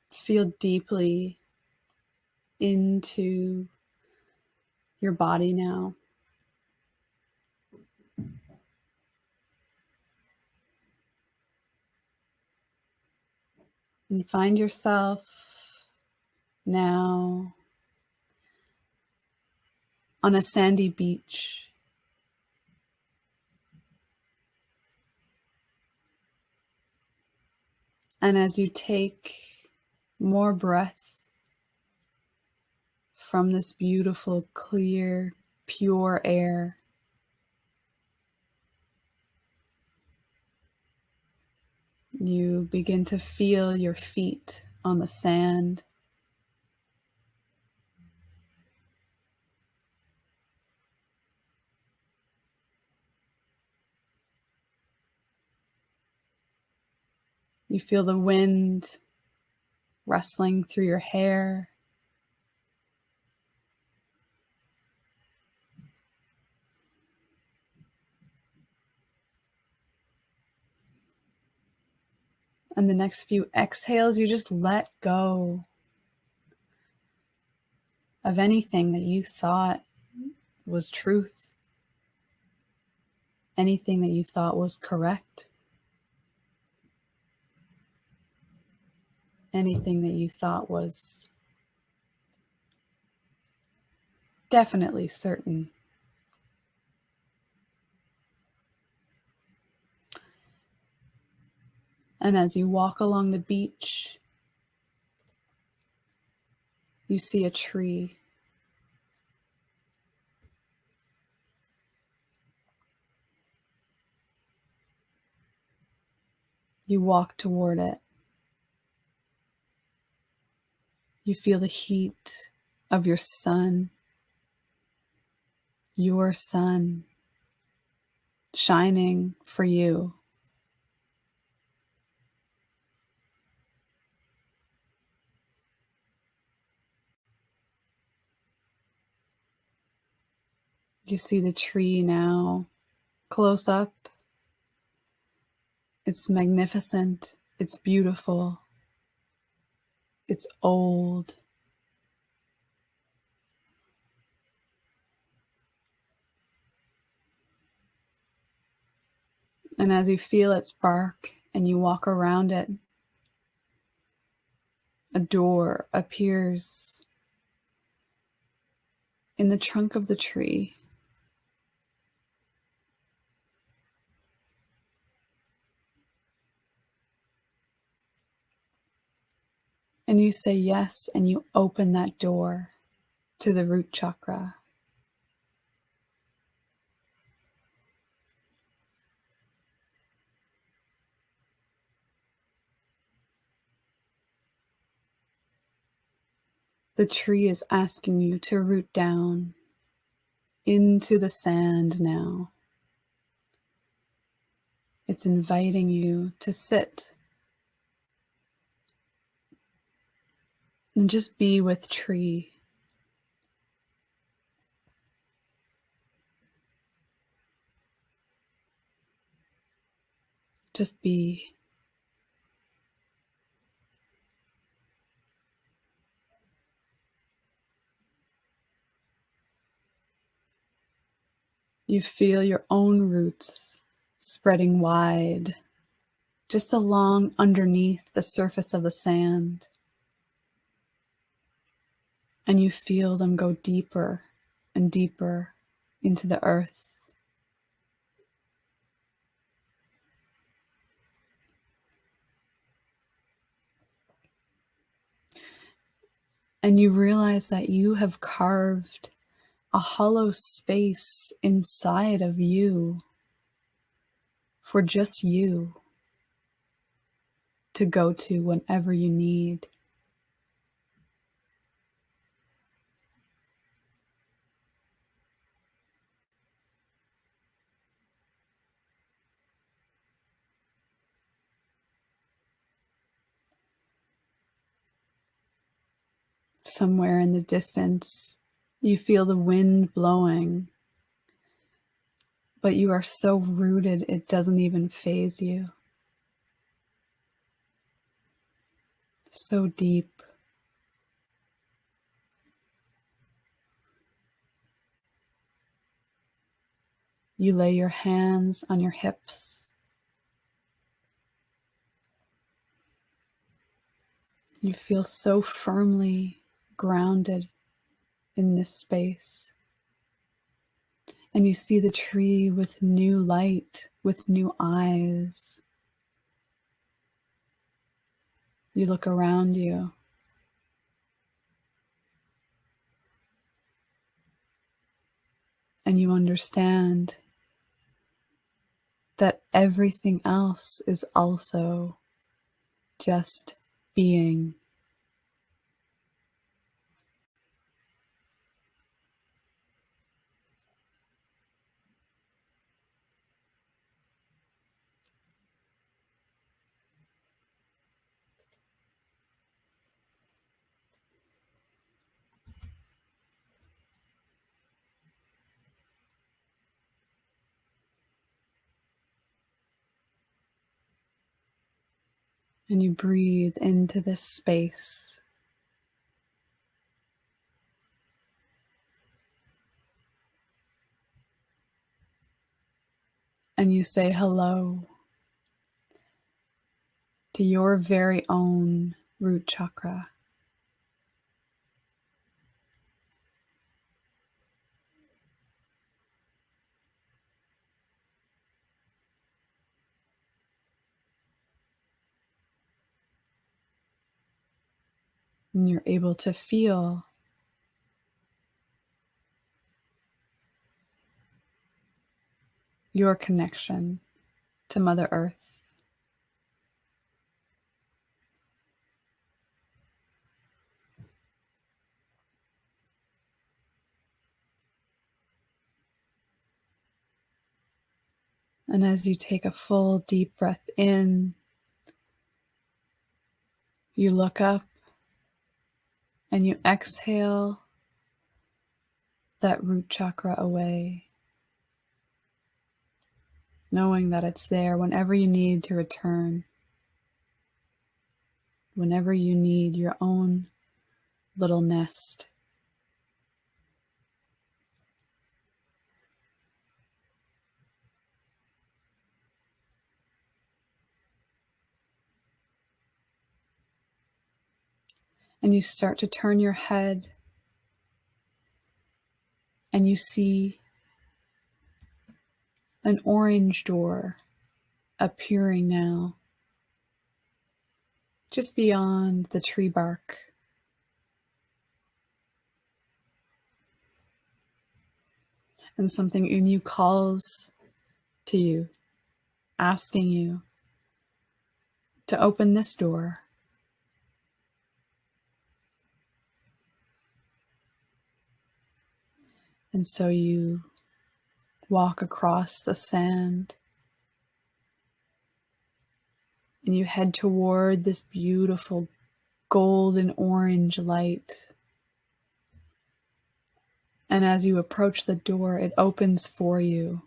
Feel deeply into your body now. And find yourself now on a sandy beach. And as you take more breath from this beautiful, clear, pure air, you begin to feel your feet on the sand. You feel the wind rustling through your hair. And the next few exhales, you just let go of anything that you thought was truth, anything that you thought was correct, anything that you thought was definitely certain. And as you walk along the beach, you see a tree. You walk toward it. You feel the heat of your sun shining for you. You see the tree now close up. It's magnificent. It's beautiful. It's old. And as you feel its bark and you walk around it, a door appears in the trunk of the tree. And you say yes, and you open that door to the root chakra. The tree is asking you to root down into the sand now. It's inviting you to sit and just be with tree. Just be. You feel your own roots spreading wide, just along underneath the surface of the sand. And you feel them go deeper and deeper into the earth. And you realize that you have carved a hollow space inside of you for just you to go to whenever you need. Somewhere in the distance, you feel the wind blowing, but you are so rooted it doesn't even faze you. So deep. You lay your hands on your hips. You feel so firmly grounded in this space. And you see the tree with new light, with new eyes. You look around you. And you understand that everything else is also just being. And you breathe into this space. And you say hello to your very own root chakra. And you're able to feel your connection to Mother Earth. And as you take a full deep breath in, you look up and you exhale that root chakra away, knowing that it's there whenever you need to return, whenever you need your own little nest. And you start to turn your head and you see an orange door appearing now, just beyond the tree bark. And something in you calls to you, asking you to open this door. And so you walk across the sand and you head toward this beautiful golden orange light. And as you approach the door, it opens for you.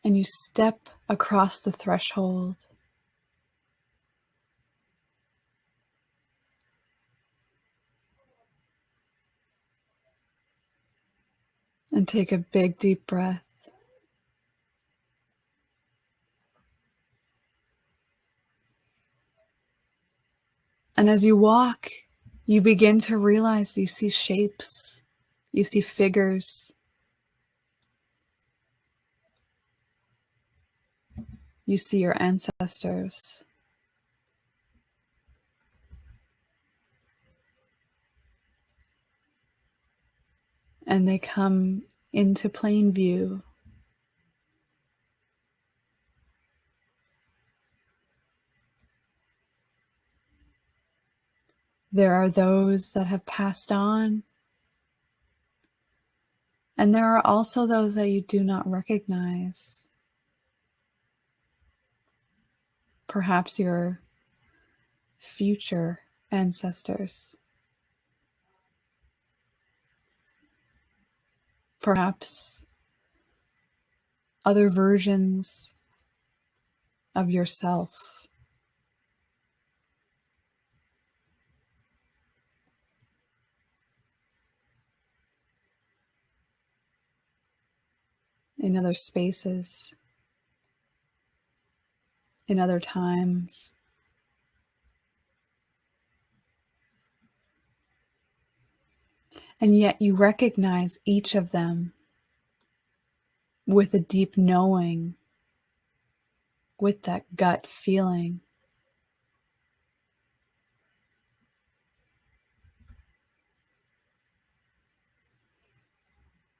And you step across the threshold. And take a big, deep breath. And as you walk, you begin to realize you see shapes, you see figures, you see your ancestors. And they come into plain view. There are those that have passed on, and there are also those that you do not recognize. Perhaps your future ancestors. Perhaps other versions of yourself. In other spaces, in other times. And yet you recognize each of them with a deep knowing, with that gut feeling.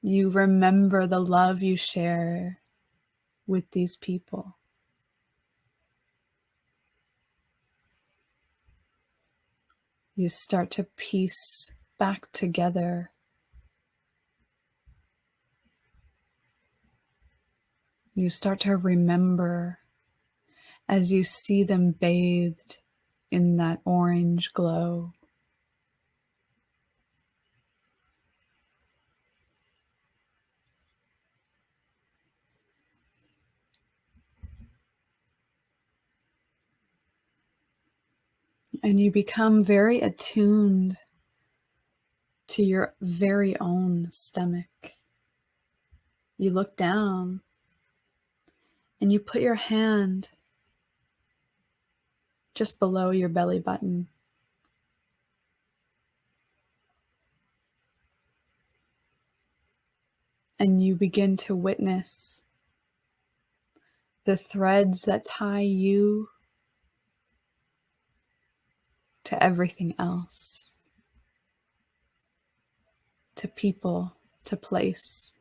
You remember the love you share with these people. You start to piece back together. You start to remember as you see them bathed in that orange glow. And you become very attuned to your very own stomach. You look down and you put your hand just below your belly button. And you begin to witness the threads that tie you to everything else, to people, to place,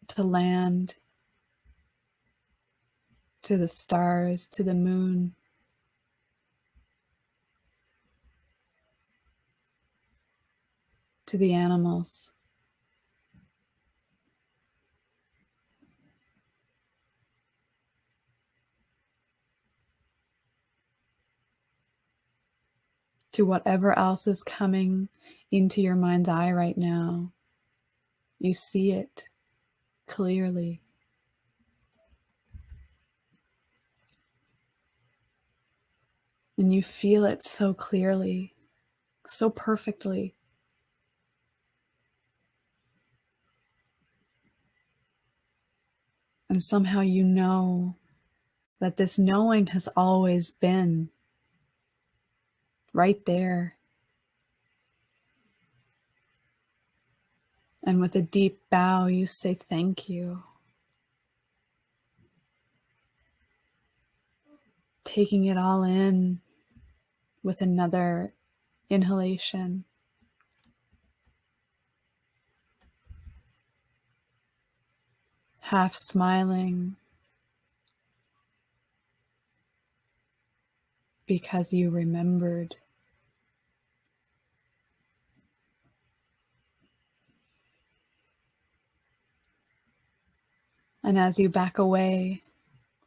to land, to the stars, to the moon, to the animals. To whatever else is coming into your mind's eye right now. You see it clearly. And you feel it so clearly, so perfectly. And somehow you know that this knowing has always been right there. And with a deep bow, you say thank you. Taking it all in with another inhalation. Half smiling because you remembered. And as you back away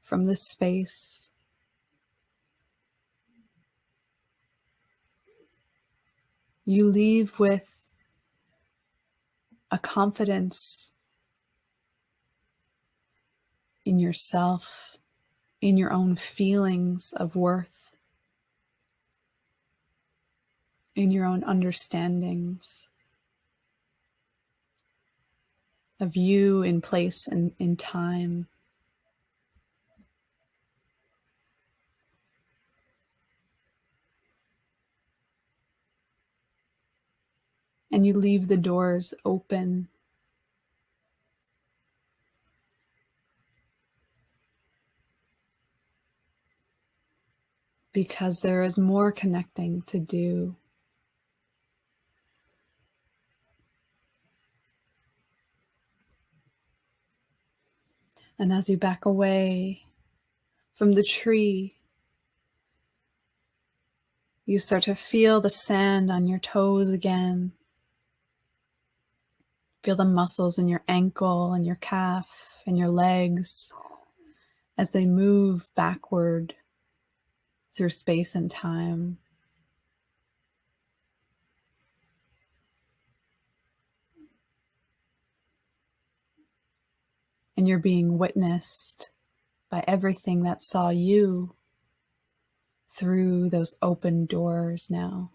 from this space, you leave with a confidence in yourself, in your own feelings of worth, in your own understandings of you in place and in time. And you leave the doors open because there is more connecting to do. And as you back away from the tree, you start to feel the sand on your toes again. Feel the muscles in your ankle and your calf and your legs as they move backward through space and time. And you're being witnessed by everything that saw you through those open doors now.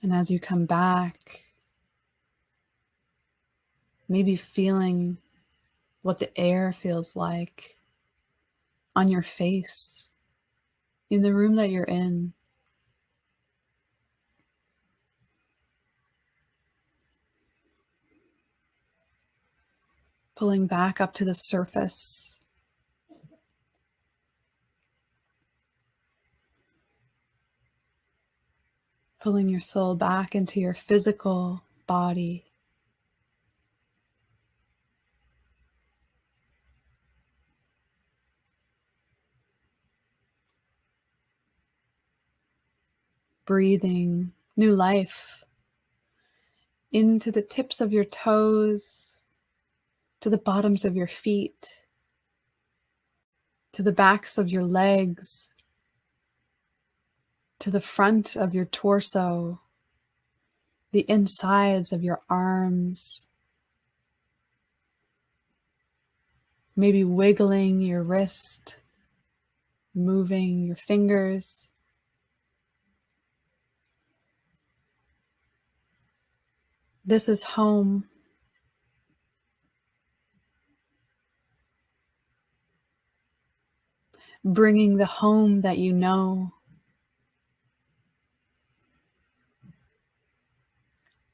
And as you come back, maybe feeling what the air feels like on your face in the room that you're in. Pulling back up to the surface. Pulling your soul back into your physical body. Breathing new life into the tips of your toes, to the bottoms of your feet, to the backs of your legs, to the front of your torso, the insides of your arms, maybe wiggling your wrist, moving your fingers. This is home. Bringing the home that you know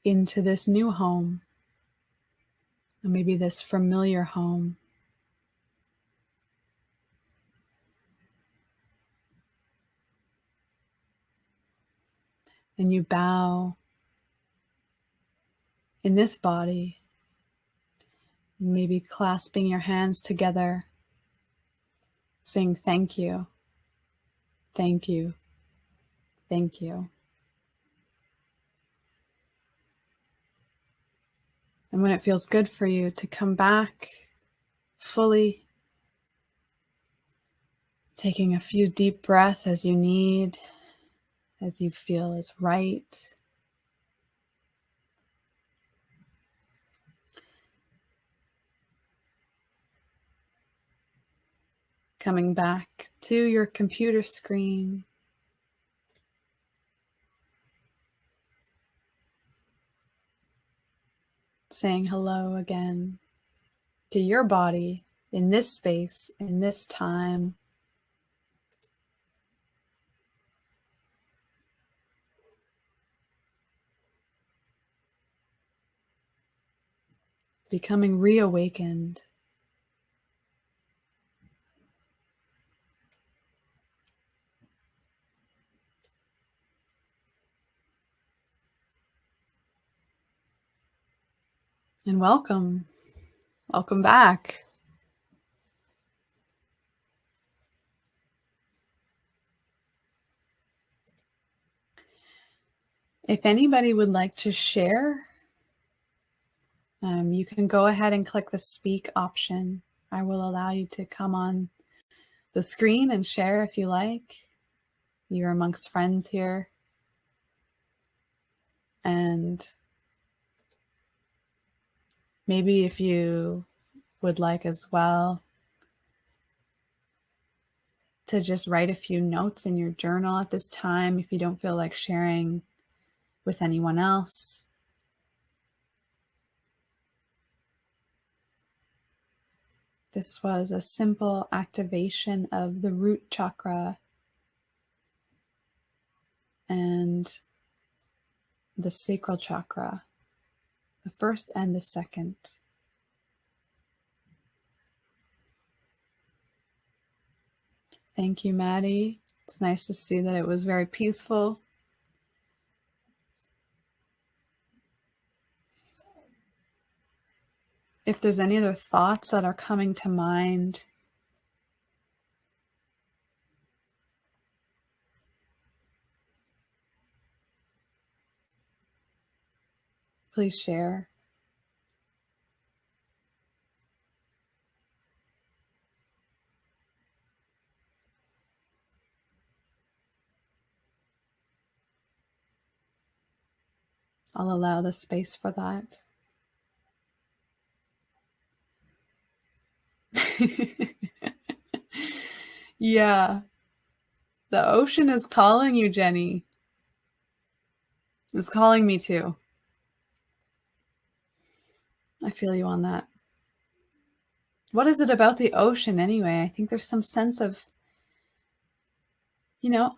into this new home, or maybe this familiar home. And you bow in this body, maybe clasping your hands together, saying thank you, thank you, thank you. And when it feels good for you to come back fully, taking a few deep breaths as you need, as you feel is right. Coming back to your computer screen. saying hello again to your body in this space, in this time. Becoming reawakened. And welcome. Welcome back. If anybody would like to share, you can go ahead and click the speak option. I will allow you to come on the screen and share if you like. You're amongst friends here. And maybe if you would like as well to just write a few notes in your journal at this time if you don't feel like sharing with anyone else. This was a simple activation of the root chakra and the sacral chakra, the first and the second. Thank you, Maddie. It's nice to see that it was very peaceful. If there's any other thoughts that are coming to mind, please share. I'll allow the space for that. Yeah. The ocean is calling you, Jenny. It's calling me too. I feel you on that. What is it about the ocean anyway? I think there's some sense of,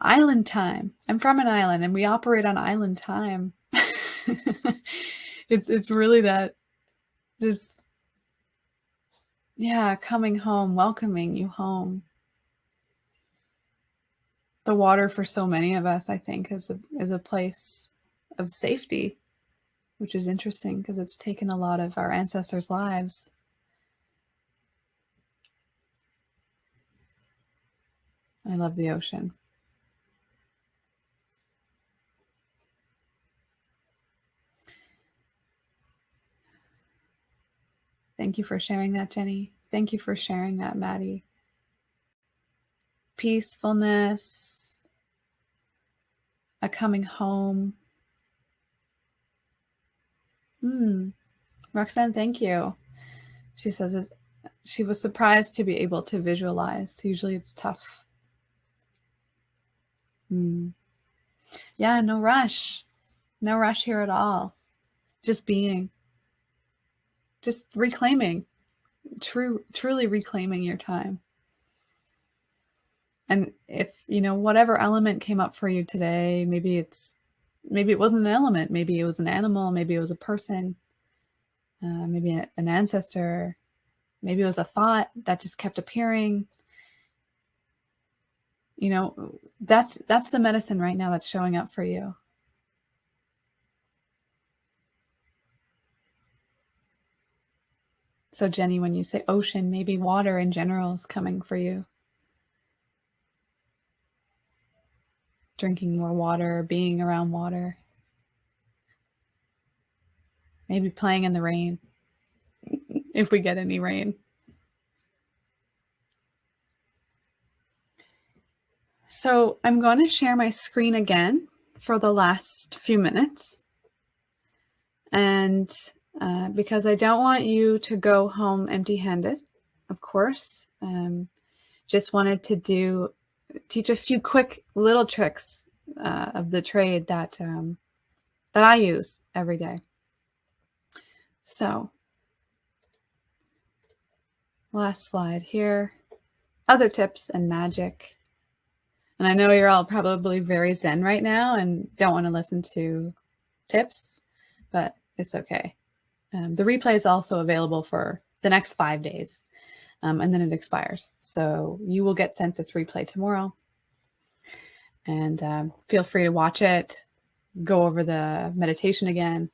island time. I'm from an island and we operate on island time. It's really that just, coming home, welcoming you home. The water for so many of us, I think, is a place of safety, which is interesting because it's taken a lot of our ancestors' lives. I love the ocean. Thank you for sharing that, Jenny. Thank you for sharing that, Maddie. Peacefulness, a coming home. Roxanne, thank you. She says she was surprised to be able to visualize. Usually it's tough. Yeah, no rush. No rush here at all. Just being. Just reclaiming. Truly reclaiming your time. And if, whatever element came up for you today, maybe it wasn't an element, maybe it was an animal, maybe it was a person, maybe an ancestor, maybe it was a thought that just kept appearing. That's the medicine right now that's showing up for you. So Jenny, when you say ocean, maybe water in general is coming for you. Drinking more water, being around water. Maybe playing in the rain, if we get any rain. So I'm going to share my screen again for the last few minutes. And because I don't want you to go home empty-handed, of course, just wanted to teach a few quick little tricks of the trade that I use every day. So last slide here, other tips and magic. And I know you're all probably very zen right now and don't want to listen to tips, but it's okay. The replay is also available for the next 5 days, and then it expires. So you will get sent this replay tomorrow. And feel free to watch it, go over the meditation again.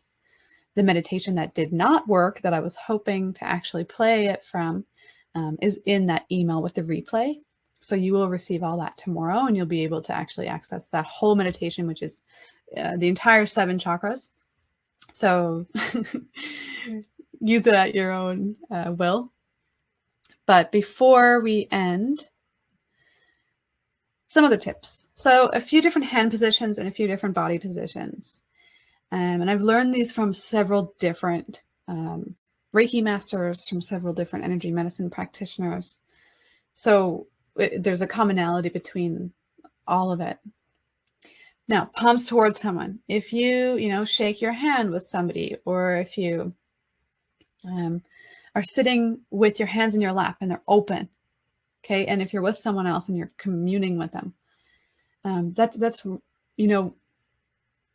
The meditation that did not work, that I was hoping to actually play it from, is in that email with the replay. So you will receive all that tomorrow, and you'll be able to actually access that whole meditation, which is the entire 7 chakras. So use it at your own will. But before we end, some other tips. So a few different hand positions and a few different body positions. And I've learned these from several different Reiki masters, from several different energy medicine practitioners. So there's a commonality between all of it. Now, palms towards someone. If you shake your hand with somebody, or if you are sitting with your hands in your lap and they're open, okay? And if you're with someone else and you're communing with them, that's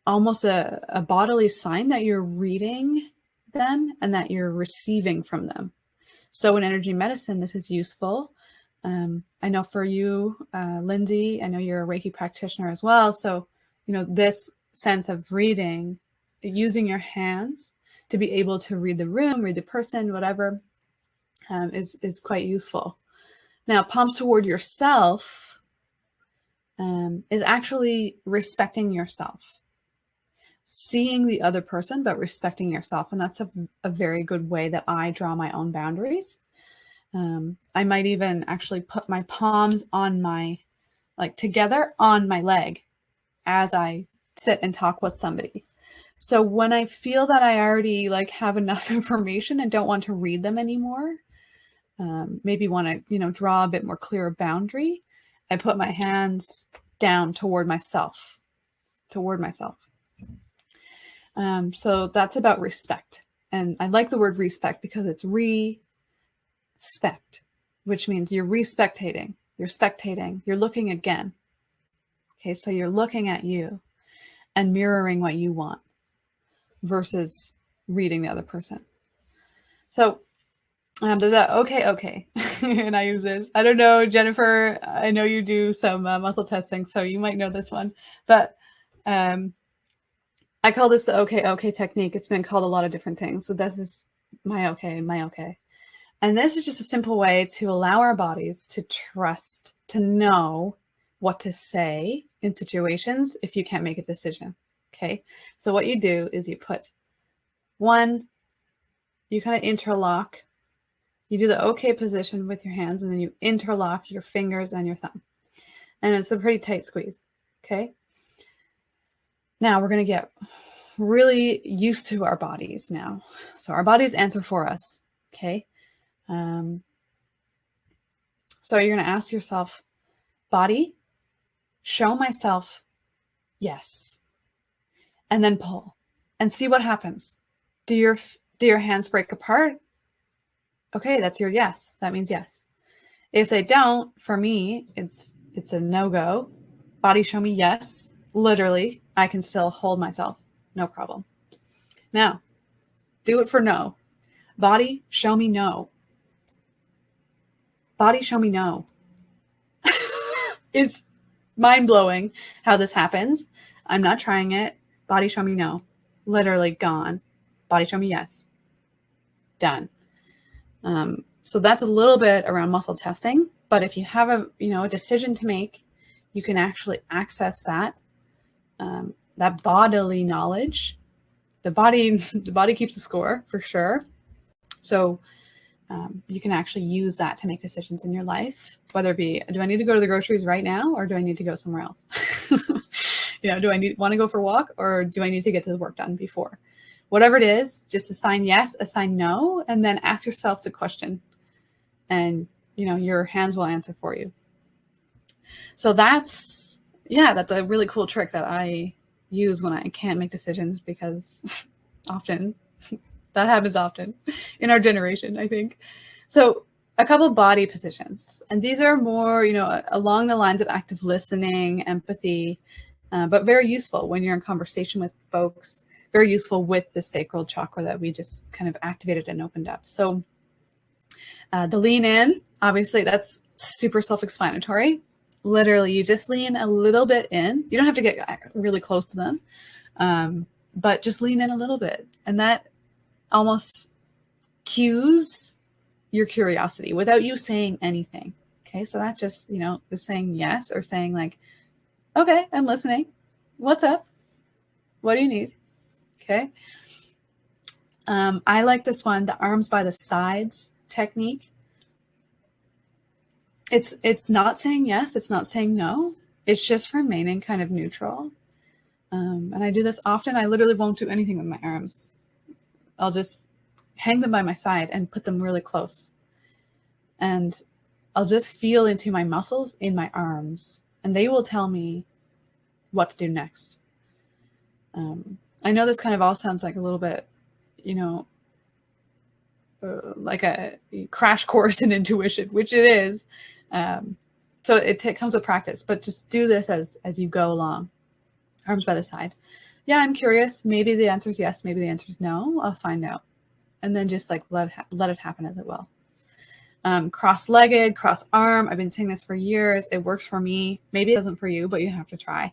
almost a bodily sign that you're reading them and that you're receiving from them. So in energy medicine, this is useful. I know for you, Lindsay, I know you're a Reiki practitioner as well. So, this sense of reading, using your hands to be able to read the room, read the person, whatever, is quite useful. Now, palms toward yourself is actually respecting yourself. Seeing the other person, but respecting yourself. And that's a very good way that I draw my own boundaries. I might even actually put my palms on together on my leg as I sit and talk with somebody. So when I feel that I already have enough information and don't want to read them anymore, maybe want to, draw a bit more clear boundary, I put my hands down toward myself. So that's about respect. And I like the word respect because it's respect, which means you're respectating, you're looking again. Okay, so you're looking at you and mirroring what you want versus reading the other person. So there's that okay. And I use this. I don't know, Jennifer, I know you do some muscle testing, so you might know this one. But I call this the okay technique. It's been called a lot of different things. So this is my okay. And this is just a simple way to allow our bodies to trust, to know what to say in situations if you can't make a decision. Okay. So what you do is you put you kind of interlock. You do the okay position with your hands, and then you interlock your fingers and your thumb. And it's a pretty tight squeeze. Okay. Now we're going to get really used to our bodies now. So our bodies answer for us. Okay. So you're going to ask yourself, body, show myself yes. And then pull and see what happens. Do your hands break apart? Okay, that's your yes. That means yes. If they don't, for me, it's a no-go. Body, show me yes. Literally, I can still hold myself. No problem. Now, do it for no. Body, show me no. Body, show me no. It's mind-blowing how this happens. I'm not trying it. Body, show me no. Literally gone. Body, show me yes. Done. So that's a little bit around muscle testing. But if you have a decision to make, you can actually access that bodily knowledge. The body keeps the score for sure. So you can actually use that to make decisions in your life, whether it be, do I need to go to the groceries right now, or do I need to go somewhere else? Do I want to go for a walk, or do I need to get this work done before? Whatever it is, just assign yes, assign no, and then ask yourself the question, and your hands will answer for you. So that's a really cool trick that I use when I can't make decisions, because often That happens often in our generation, I think. So a couple body positions, and these are more, along the lines of active listening, empathy, but very useful when you're in conversation with folks, very useful with the sacral chakra that we just kind of activated and opened up. So the lean in, obviously that's super self-explanatory. Literally, you just lean a little bit in. You don't have to get really close to them, but just lean in a little bit. And that almost cues your curiosity without you saying anything. Okay, so that just, is saying yes, or saying like, okay, I'm listening. What's up? What do you need? Okay. I like this one, the arms by the sides technique. It's not saying yes, it's not saying no. It's just remaining kind of neutral. And I do this often. I literally won't do anything with my arms. I'll just hang them by my side and put them really close. And I'll just feel into my muscles in my arms, and they will tell me what to do next. I know this kind of all sounds like a little bit, like a crash course in intuition, which it is. So it comes with practice, but just do this as you go along. Arms by the side. Yeah, I'm curious. Maybe the answer is yes. Maybe the answer is no. I'll find out. And then just like let it happen as it will. Cross-legged, cross-arm. I've been saying this for years. It works for me. Maybe it doesn't for you, but you have to try.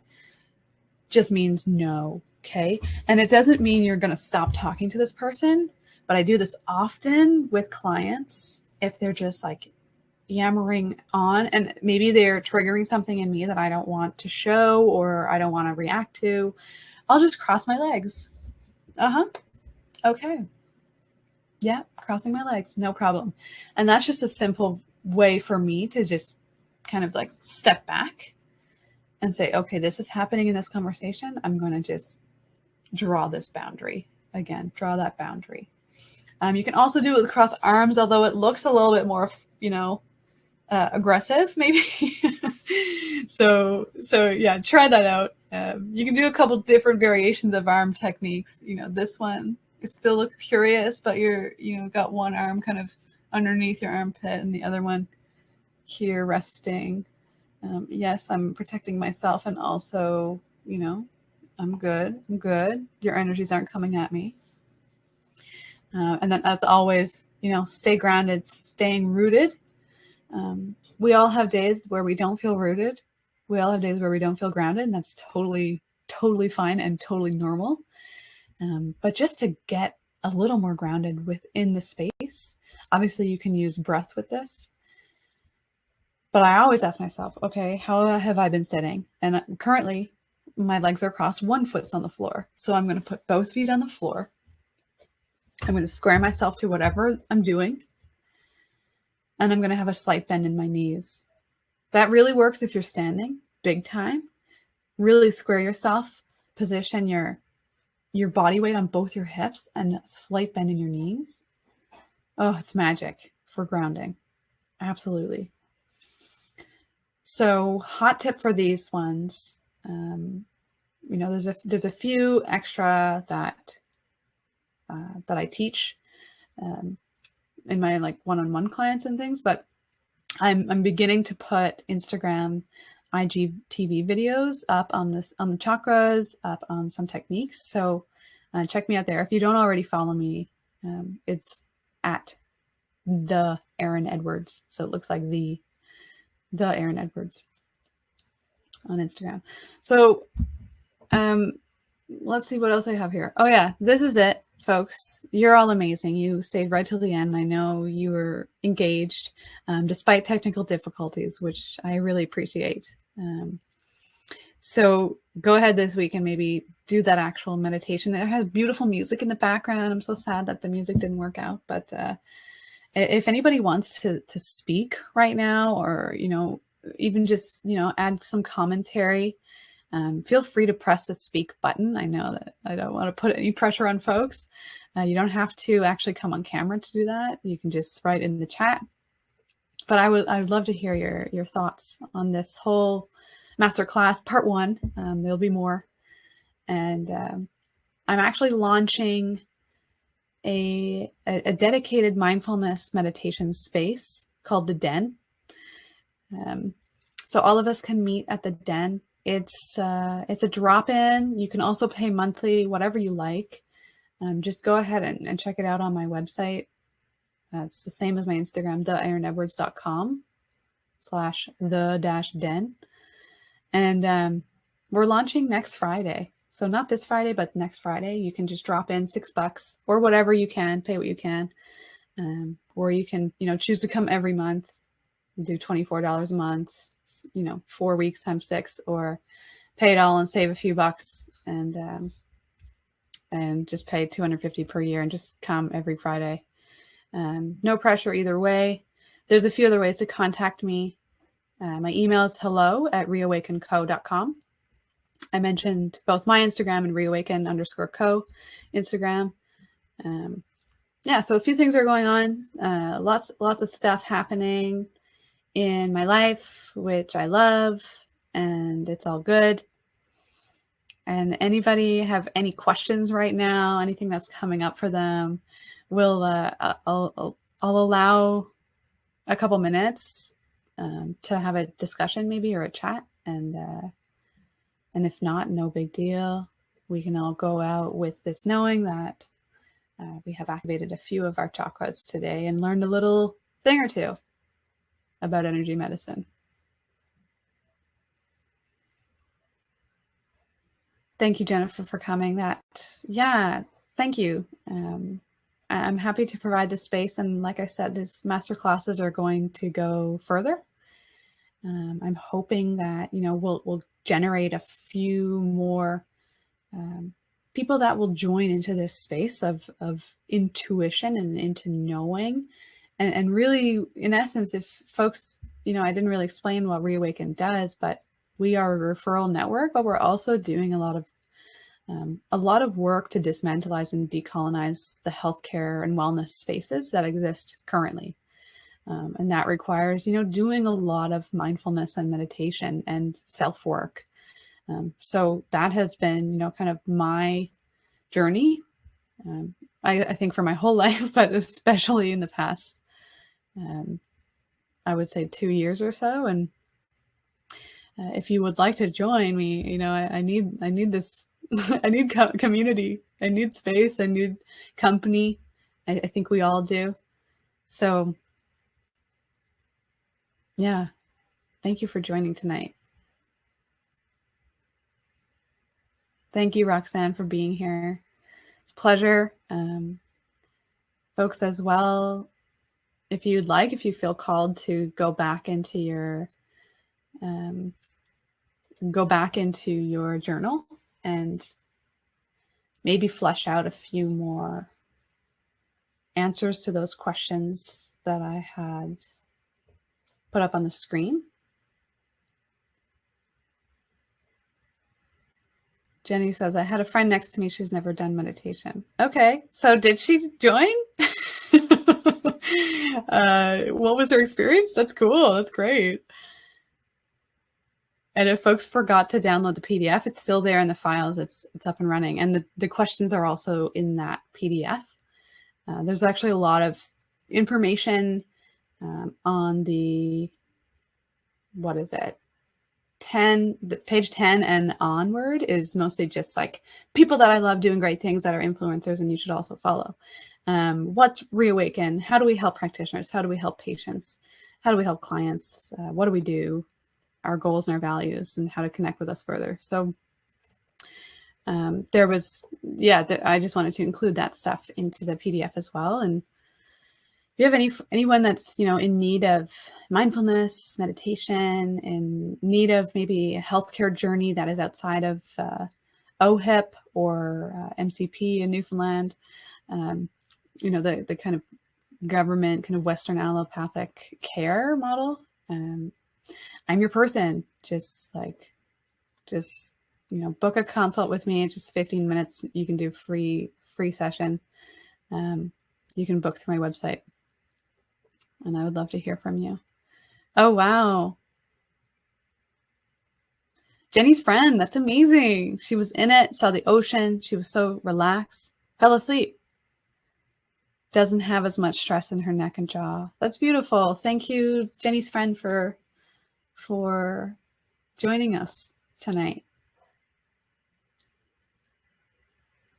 Just means no. Okay. And it doesn't mean you're going to stop talking to this person, but I do this often with clients if they're just like yammering on, and maybe they're triggering something in me that I don't want to show or I don't want to react to. I'll just cross my legs. Okay. Yeah, crossing my legs, no problem. And that's just a simple way for me to just kind of like step back and say, okay, this is happening in this conversation. I'm going to just draw this boundary. Again, draw that boundary. You can also do it with cross arms, although it looks a little bit more, aggressive maybe. So yeah, try that out. You can do a couple different variations of arm techniques. This one, it still looks curious, but you're, got one arm kind of underneath your armpit and the other one here resting. Yes, I'm protecting myself, and also, I'm good. Your energies aren't coming at me. And then as always, stay grounded, staying rooted. We all have days where we don't feel rooted. We all have days where we don't feel grounded, and that's totally, totally fine and totally normal. But just to get a little more grounded within the space, obviously you can use breath with this. But I always ask myself, okay, how have I been sitting? And currently my legs are crossed, one foot's on the floor. So I'm going to put both feet on the floor. I'm going to square myself to whatever I'm doing. And I'm going to have a slight bend in my knees. That really works if you're standing, big time. Really square yourself, position your body weight on both your hips and a slight bend in your knees. Oh, it's magic for grounding. Absolutely. So hot tip for these ones, there's a few extra that I teach in my like one-on-one clients and things, but I'm beginning to put Instagram, IGTV videos up on the chakras, up on some techniques. So check me out there. If you don't already follow me, it's at the Erin Edwards. So it looks like the Erin Edwards on Instagram. So let's see what else I have here. Oh yeah, this is it, folks. You're all amazing. You stayed right till the end. I know you were engaged despite technical difficulties, which I really appreciate. So go ahead this week and maybe do that actual meditation. It has beautiful music in the background. I'm so sad that the music didn't work out, but if anybody wants to speak right now, or, even just, add some commentary, feel free to press the speak button. I know that I don't want to put any pressure on folks. You don't have to actually come on camera to do that. You can just write in the chat. But I would love to hear your thoughts on this whole masterclass, part 1. There'll be more. And I'm actually launching a dedicated mindfulness meditation space called the Den. So all of us can meet at the Den. It's a drop-in. You can also pay monthly, whatever you like. Just go ahead and check it out on my website. It's the same as my Instagram, theironedwards.com/the-den. And we're launching next Friday. So not this Friday, but next Friday. You can just drop in $6 or whatever you can, pay what you can. Or you can, choose to come every month, do $24 a month, 4 weeks times 6, or pay it all and save a few bucks and just pay $250 per year and just come every Friday. No pressure either way. There's a few other ways to contact me. My email is hello@reawakenco.com. I mentioned both my Instagram and Reawaken_Co Instagram. So a few things are going on. Lots of stuff happening in my life, which I love, and it's all good. And anybody have any questions right now, anything that's coming up for them, I'll allow a couple minutes to have a discussion maybe, or a chat. And if not, no big deal. We can all go out with this knowing that we have activated a few of our chakras today and learned a little thing or two about energy medicine. Thank you, Jennifer, for coming. Thank you. I'm happy to provide this space. And like I said, these master classes are going to go further. I'm hoping that, we'll generate a few more people that will join into this space of intuition and into knowing. And really, in essence, if folks, I didn't really explain what Reawaken does, but we are a referral network, but we're also doing a lot of work to dismantleize and decolonize the healthcare and wellness spaces that exist currently. And that requires, doing a lot of mindfulness and meditation and self-work. So that has been, kind of my journey. I think for my whole life, but especially in the past, I would say 2 years or so. And if you would like to join me, I need this, I need community, I need space, I need company. I think we all do. So yeah, thank you for joining tonight. Thank you, Roxanne, for being here. It's a pleasure. Folks as well, if you feel called to go back into your journal and maybe flesh out a few more answers to those questions that I had put up on the screen. Jenny says, I had a friend next to me. She's never done meditation. Okay. So did she join? What was her experience? That's cool. That's great. And if folks forgot to download the PDF, it's still there in the files. It's up and running. And the questions are also in that PDF. There's actually a lot of information on the, page 10 and onward is mostly just like people that I love doing great things that are influencers and you should also follow. What's Reawaken? How do we help practitioners? How do we help patients? How do we help clients? What do we do? Our goals and our values, and how to connect with us further. So I just wanted to include that stuff into the PDF as well. And if you have anyone that's, in need of mindfulness, meditation, in need of maybe a healthcare journey that is outside of OHIP or MCP in Newfoundland, the kind of government, kind of Western allopathic care model, I'm your person. Just book a consult with me. It's just 15 minutes. You can do free session. You can book through my website. And I would love to hear from you. Oh, wow. Jenny's friend. That's amazing. She was in it, saw the ocean. She was so relaxed. Fell asleep. doesn't have as much stress in her neck and jaw. That's beautiful. Thank you, Jenny's friend, for joining us tonight.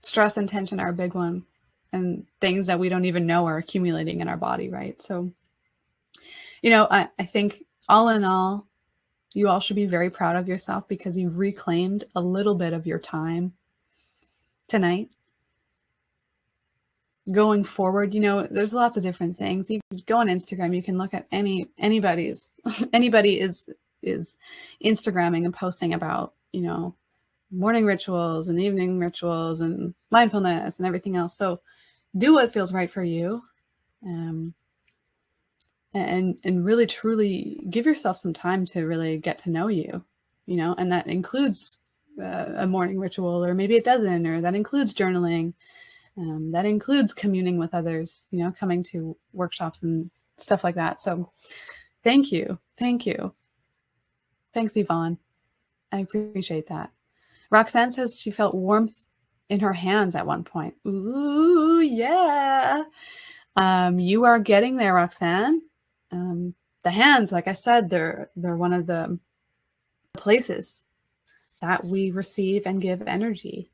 Stress and tension are a big one, and things that we don't even know are accumulating in our body, right? So, you know, I think all in all, you all should be very proud of yourself because you've reclaimed a little bit of your time tonight. Going forward, you know, there's lots of different things. You can go on Instagram, you can look at anybody is Instagramming and posting about, you know, morning rituals and evening rituals and mindfulness and everything else. So do what feels right for you. And really truly give yourself some time to really get to know you, you know, and that includes a morning ritual, or maybe it doesn't, or that includes journaling. That includes communing with others, you know, coming to workshops and stuff like that. So thank you. Thank you. Thanks, Yvonne. I appreciate that. Roxanne says she felt warmth in her hands at one point. Ooh, yeah. You are getting there, Roxanne. The hands, like I said, they're one of the places that we receive and give energy.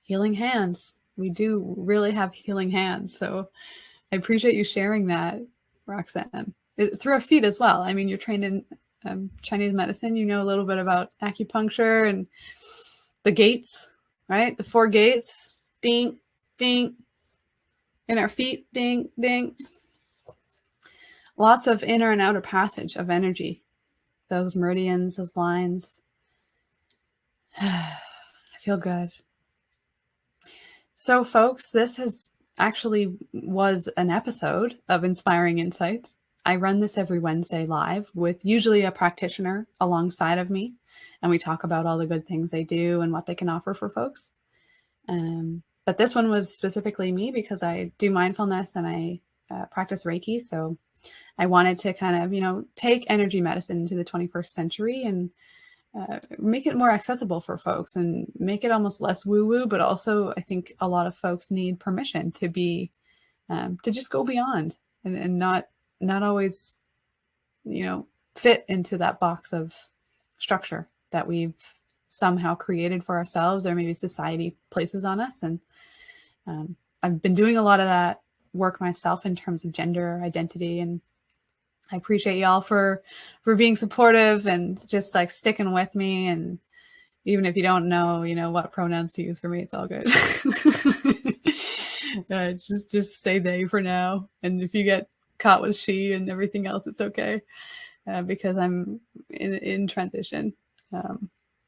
Healing hands. We do really have healing hands. So I appreciate you sharing that, Roxanne. Through our feet as well. I mean, you're trained in Chinese medicine. You know a little bit about acupuncture and the gates, right? The 4 gates. Ding, ding. In our feet. Ding, ding. Lots of inner and outer passage of energy. Those meridians, those lines. I feel good. So folks, this was an episode of Inspiring Insights. I run this every Wednesday live with usually a practitioner alongside of me. And we talk about all the good things they do and what they can offer for folks. But this one was specifically me because I do mindfulness and I practice Reiki. So I wanted to kind of, you know, take energy medicine into the 21st century and make it more accessible for folks and make it almost less woo-woo, but also I think a lot of folks need permission to be, to just go beyond and not always, you know, fit into that box of structure that we've somehow created for ourselves, or maybe society places on us. And I've been doing a lot of that work myself in terms of gender identity, and I appreciate y'all for being supportive and just like sticking with me. And even if you don't know, you know, what pronouns to use for me, it's all good. Just say they for now. And if you get caught with she and everything else, it's okay, because I'm in transition,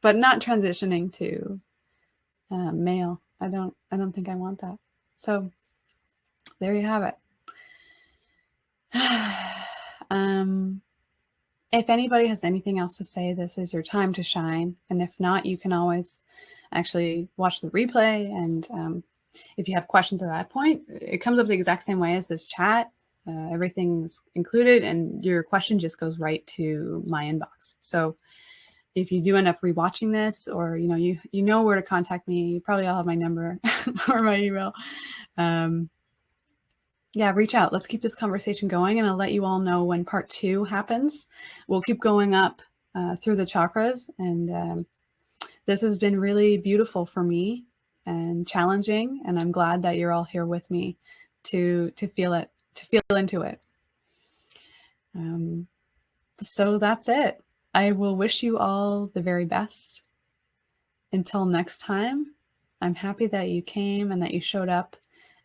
but not transitioning to male. I don't think I want that. So there you have it. If anybody has anything else to say, this is your time to shine. And if not, you can always actually watch the replay. And if you have questions at that point, it comes up the exact same way as this chat. Everything's included and your question just goes right to my inbox. So if you do end up rewatching this, or, you know, you know where to contact me, you probably all have my number or my email. Yeah, reach out. Let's keep this conversation going, and I'll let you all know when part 2 happens. We'll keep going up through the chakras, and this has been really beautiful for me and challenging, and I'm glad that you're all here with me to feel it, to feel into it. So that's it. I will wish you all the very best. Until next time, I'm happy that you came and that you showed up,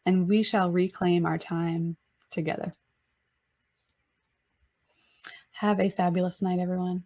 and we shall reclaim our time together. Have a fabulous night, everyone.